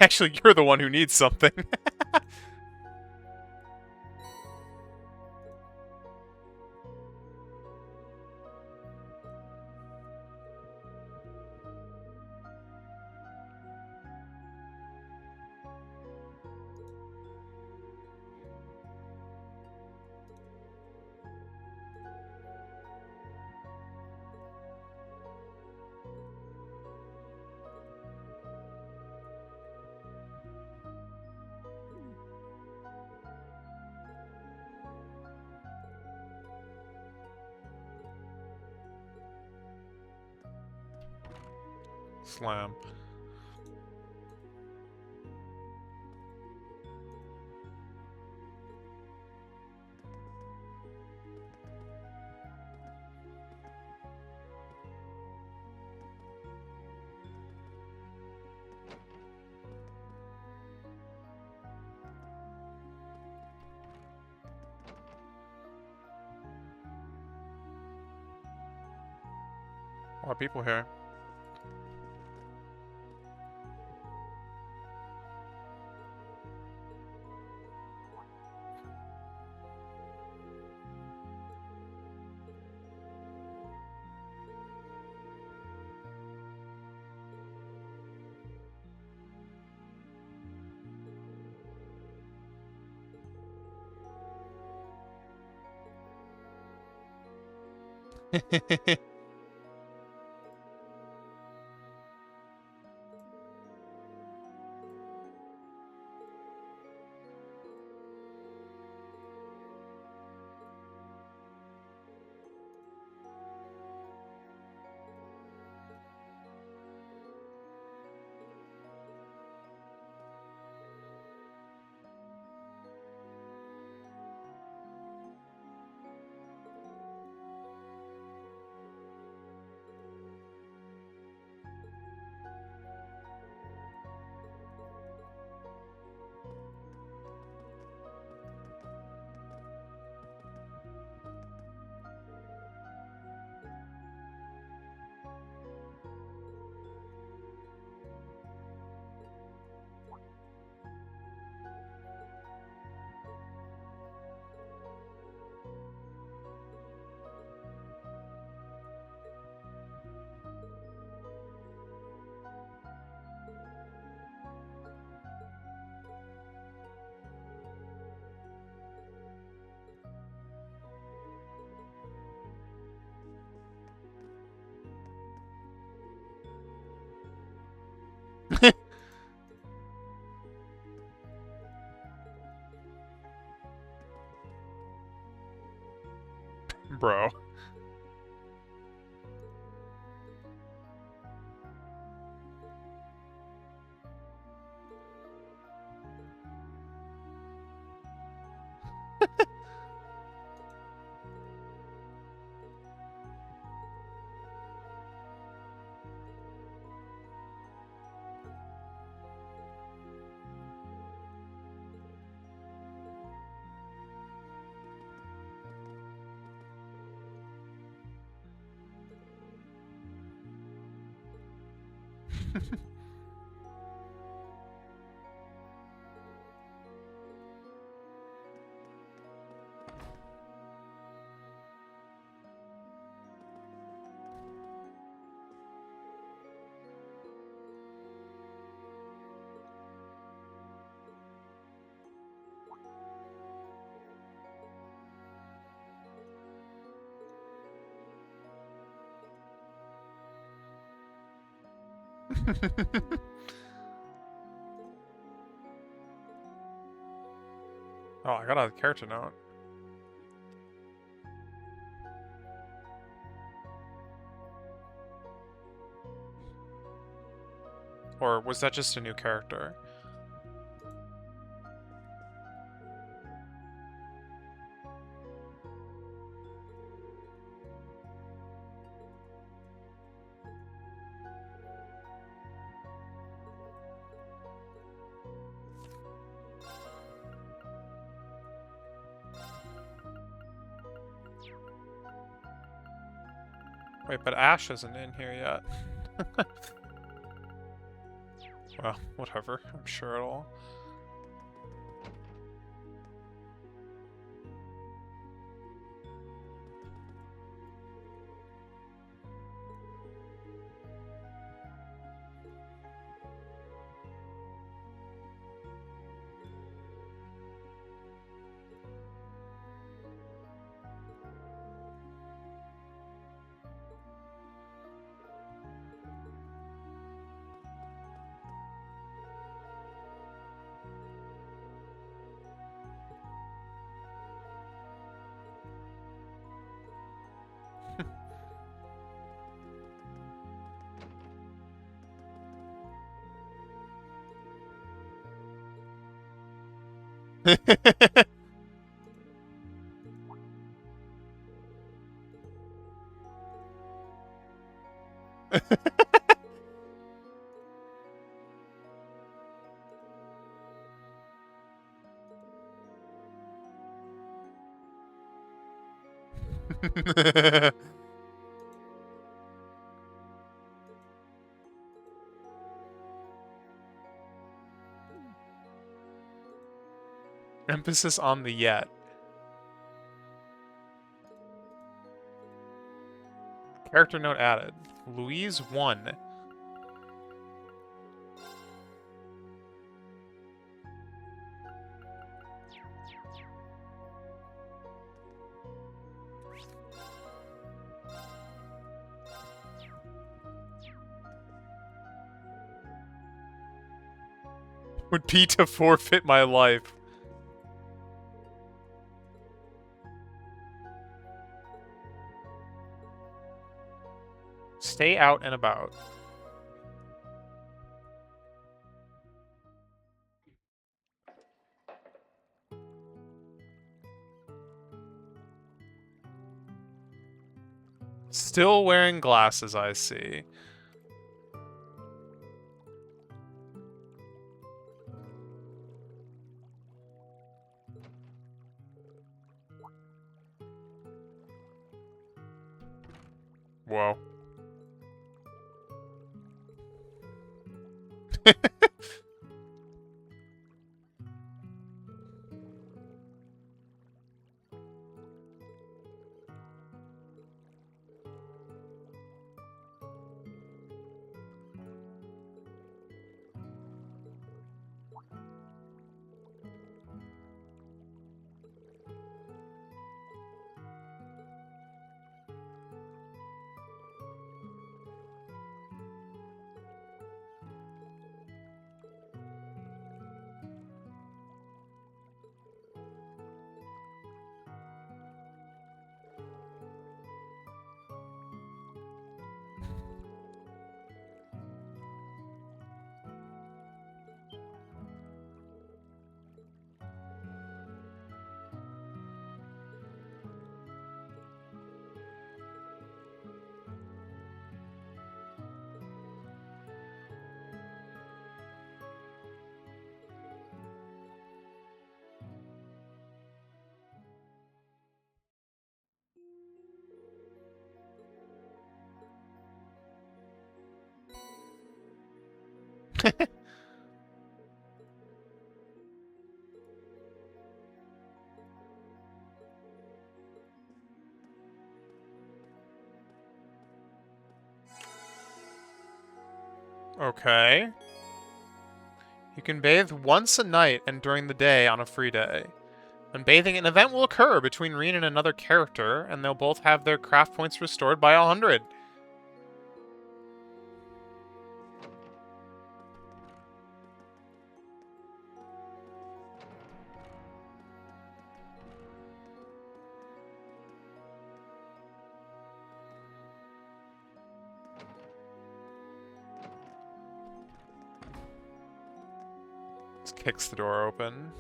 Actually, you're the one who needs something. Slam. A lot of people here. Bro. Oh, I got a character note. Or was that just a new character? Wait, but Ash isn't in here yet. Well, whatever. I'm sure it'll... Emphasis on the yet. Character note added. Louise 1. Would be to forfeit my life. Stay out and about. Still wearing glasses, I see. Whoa. Okay. You can bathe once a night and during the day on a free day. When bathing, an event will occur between Reen and another character, and they'll both have their craft points restored by 100. Kicks the door open.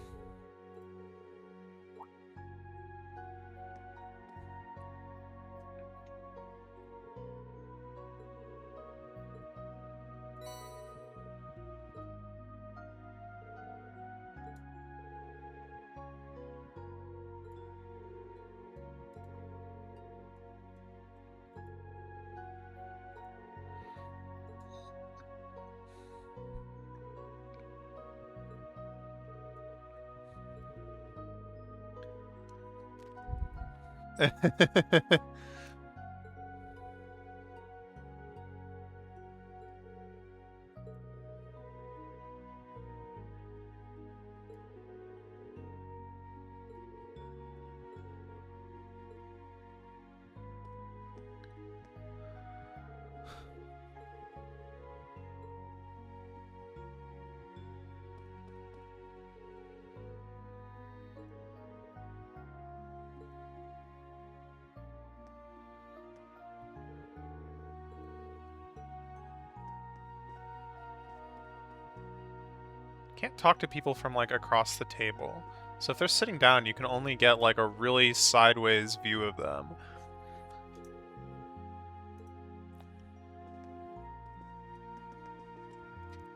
Can't talk to people from, like, across the table. So if they're sitting down, you can only get like a really sideways view of them.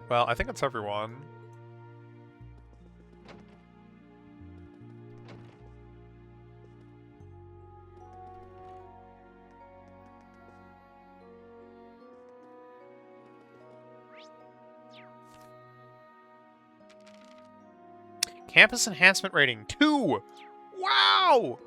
Well, I think that's everyone. Campus enhancement rating 2! Wow!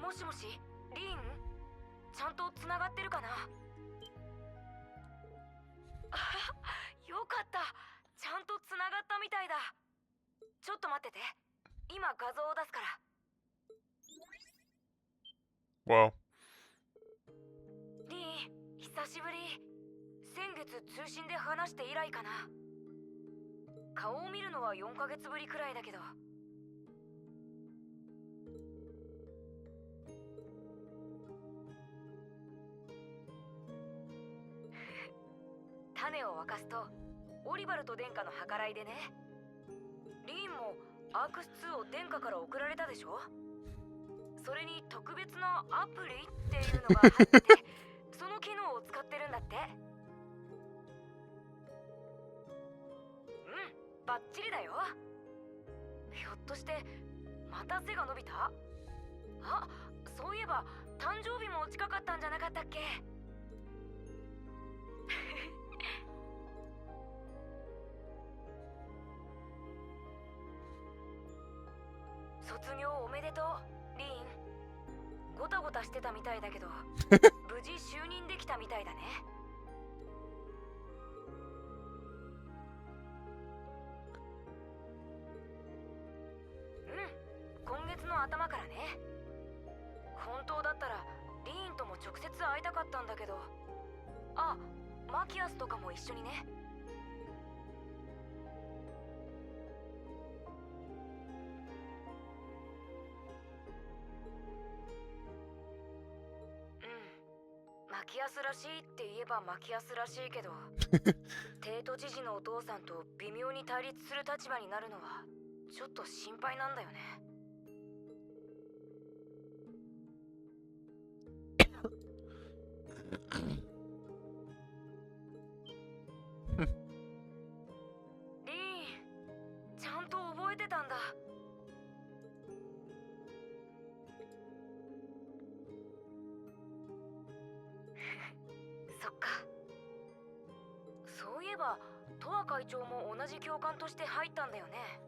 もしもし、リン？ちゃんと繋がってるかな？よかった。ちゃんと繋がったみたいだ。ちょっと待ってて。今画像を出すから。Whoa. リン、久しぶり。先月通信で話して以来かな。顔を見るのは4ヶ月ぶりくらいだけど。種を沸かすとオリバルと殿下の計らいでね。リーンもアークス2を殿下から送られたでしょ。それに特別なアプリっていうのが入っててその機能を使ってるんだって。うん、バッチリだよ。ひょっとしてまた背が伸びた？あ、そういえば誕生日も近かったんじゃなかったっけ？卒業おめでとう、リーン。ごたごたしてたみたいだけど無事就任できたみたいだね。うん、今月の頭からね。本当だったらリーンとも直接会いたかったんだけど。あ、マキアスとかも一緒にね。マキアスらしいって言えばマキアスらしいけど帝都知事のお父さんと微妙に対立する立場になるのはちょっと心配なんだよね。リーン、ちゃんと覚えてたんだ。そっか。そういえばトア会長も同じ教官として入ったんだよね。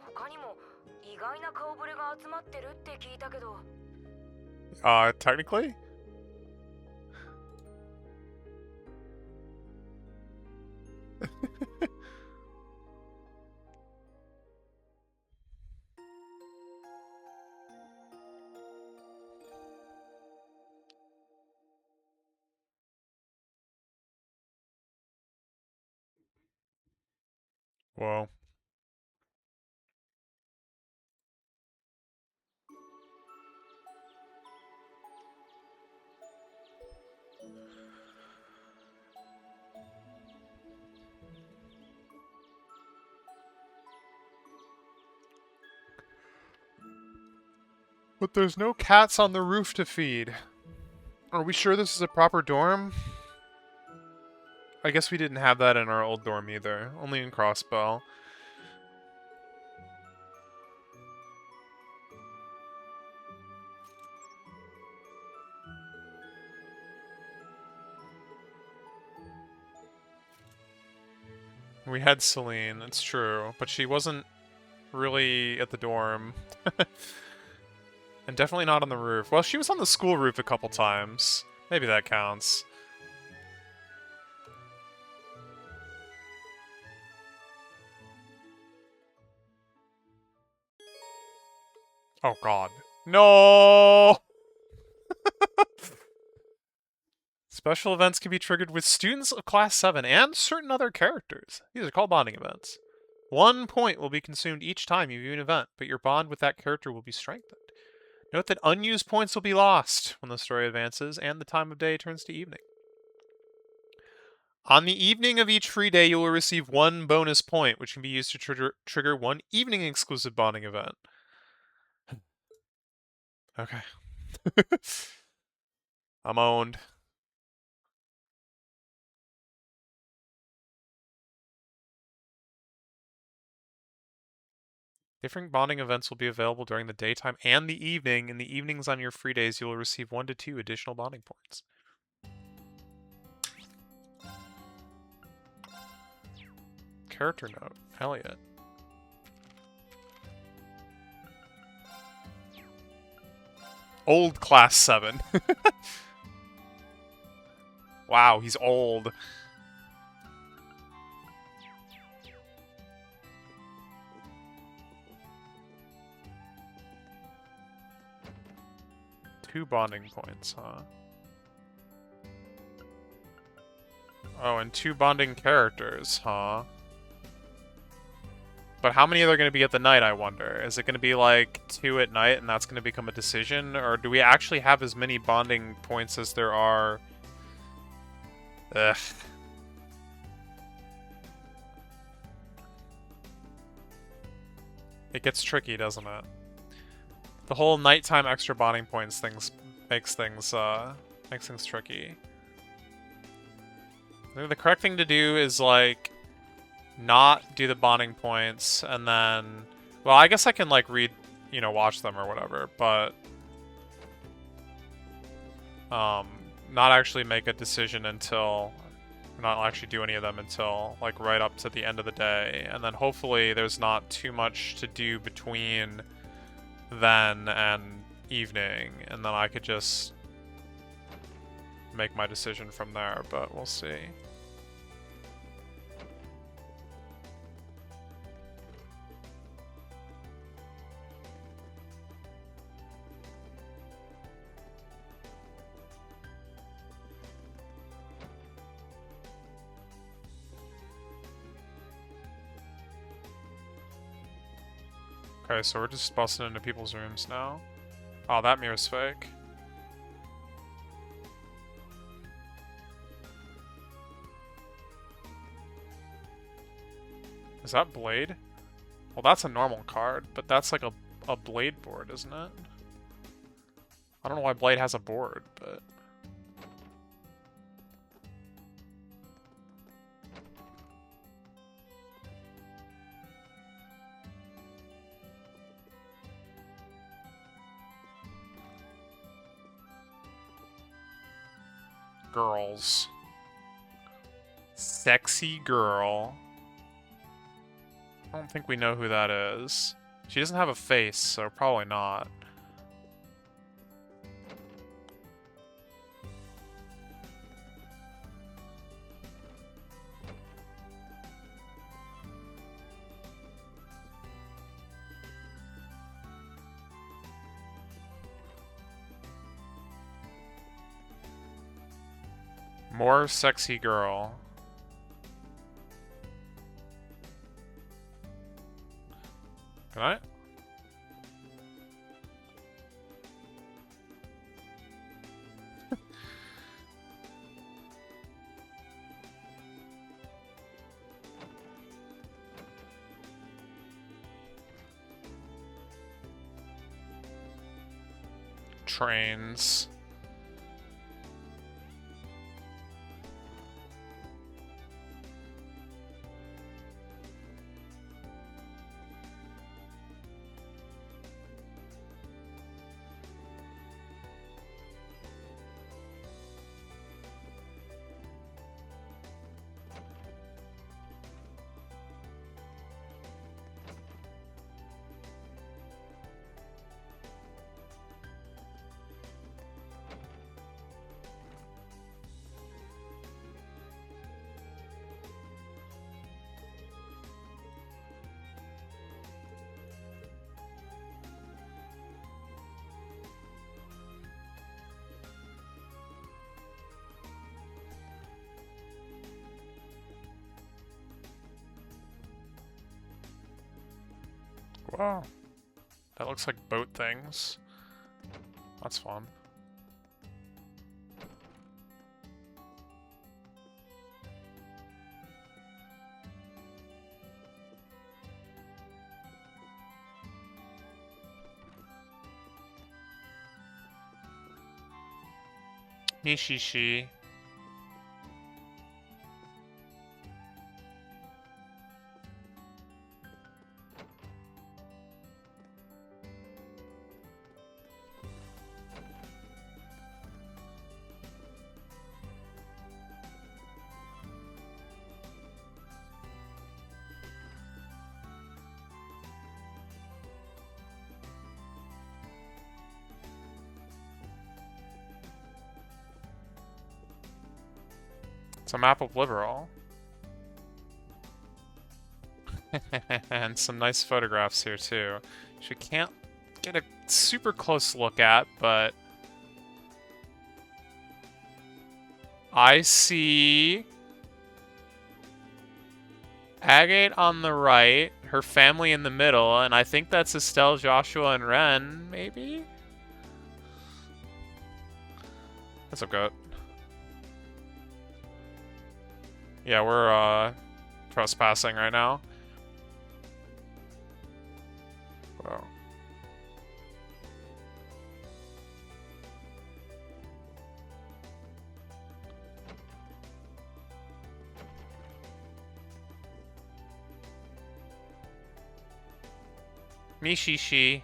他にも意外な顔ぶれが集まってるって聞いたけど。Technically? Whoa. But there's no cats on the roof to feed. Are we sure this is a proper dorm? I guess we didn't have that in our old dorm either. Only in Crossbell. We had Celine, it's true, but she wasn't really at the dorm. And definitely not on the roof. Well, she was on the school roof a couple times. Maybe that counts. Oh god. No! Special events can be triggered with students of Class 7 and certain other characters. These are called bonding events. 1 point will be consumed each time you view an event, but your bond with that character will be strengthened. Note that unused points will be lost when the story advances and the time of day turns to evening. On the evening of each free day, you will receive 1 bonus point, which can be used to trigger 1 evening-exclusive bonding event. Okay. I'm owned. Different bonding events will be available during the daytime and the evening. In the evenings on your free days, you will receive 1 to 2 additional bonding points. Character note, Elliot. Old Class 7. Wow, he's old. Two bonding points, huh? Oh, and 2 bonding characters, huh? But how many are there going to be at the night, I wonder? Is it going to be like 2 at night and that's going to become a decision? Or do we actually have as many bonding points as there are? Ugh. It gets tricky, doesn't it? The whole nighttime extra bonding points makes things tricky. I think the correct thing to do is like not do the bonding points and then, well, I guess I can like read, you know, watch them or whatever, but not actually make a decision until, not actually do any of them until like right up to the end of the day, and then hopefully there's not too much to do between then and evening, and then I could just make my decision from there, but we'll see. Okay, so we're just busting into people's rooms now. Oh, that mirror's fake. Is that Blade? Well, that's a normal card, but that's like a Blade board, isn't it? I don't know why Blade has a board, but... Girls. Sexy girl. I don't think we know who that is. She doesn't have a face, so probably not. More sexy girl. Can I? Trains. Wow. That looks like boat things. That's fun. Nishishi. It's a map of Liberal. And some nice photographs here too, which we can't get a super close look at, but I see Agate on the right, her family in the middle, and I think that's Estelle, Joshua, and Ren, maybe? What's up, Goat? Yeah, we're, trespassing right now. Wow. Mishishi.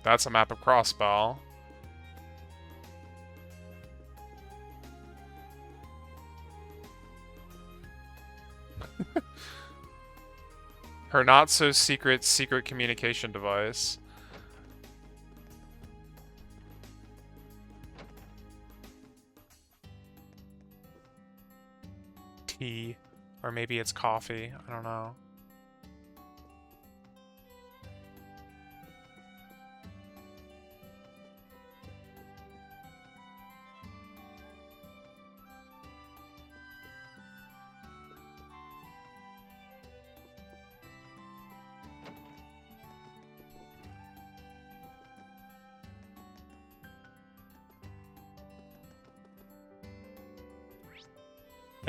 That's a map of Crossbell. Her not-so-secret secret communication device. Tea. Or maybe it's coffee. I don't know.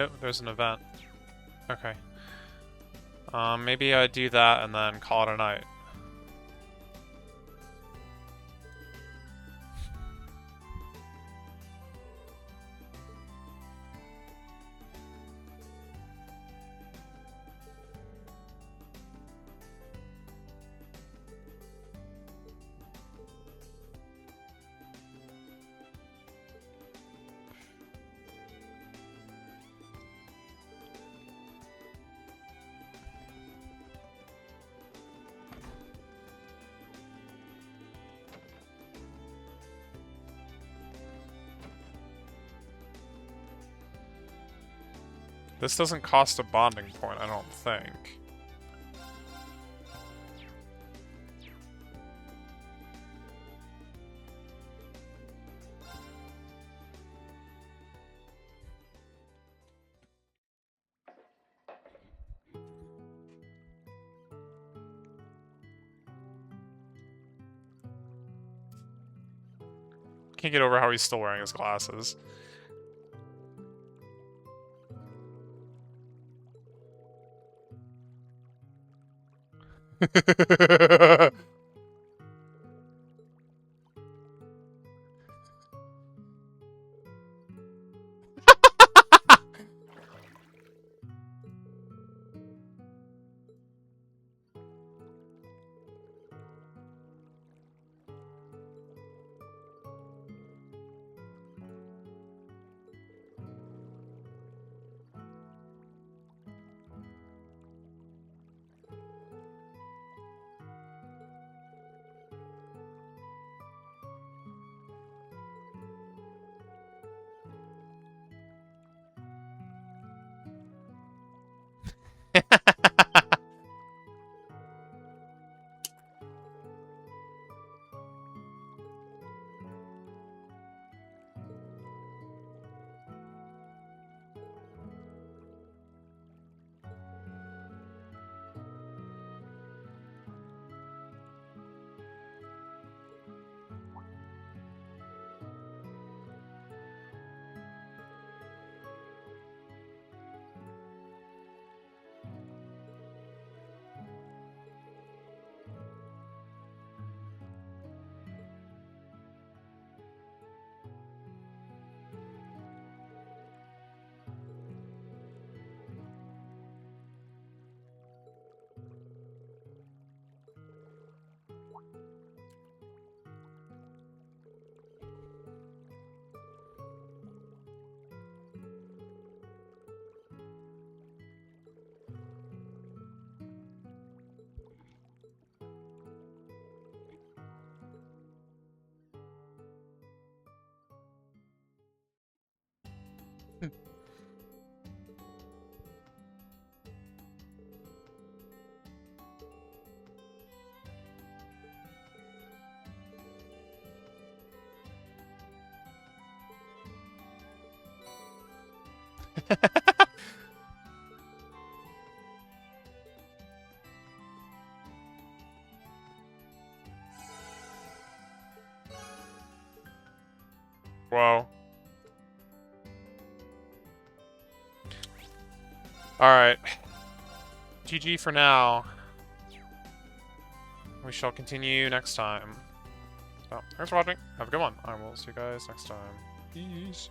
Oh, there's an event. Okay. Maybe I do that and then call it a night. This doesn't cost a bonding point, I don't think. Can't get over how he's still wearing his glasses. Whoa. Alright. GG for now. We shall continue next time. So, thanks for watching. Have a good one. I will see you guys next time. Peace.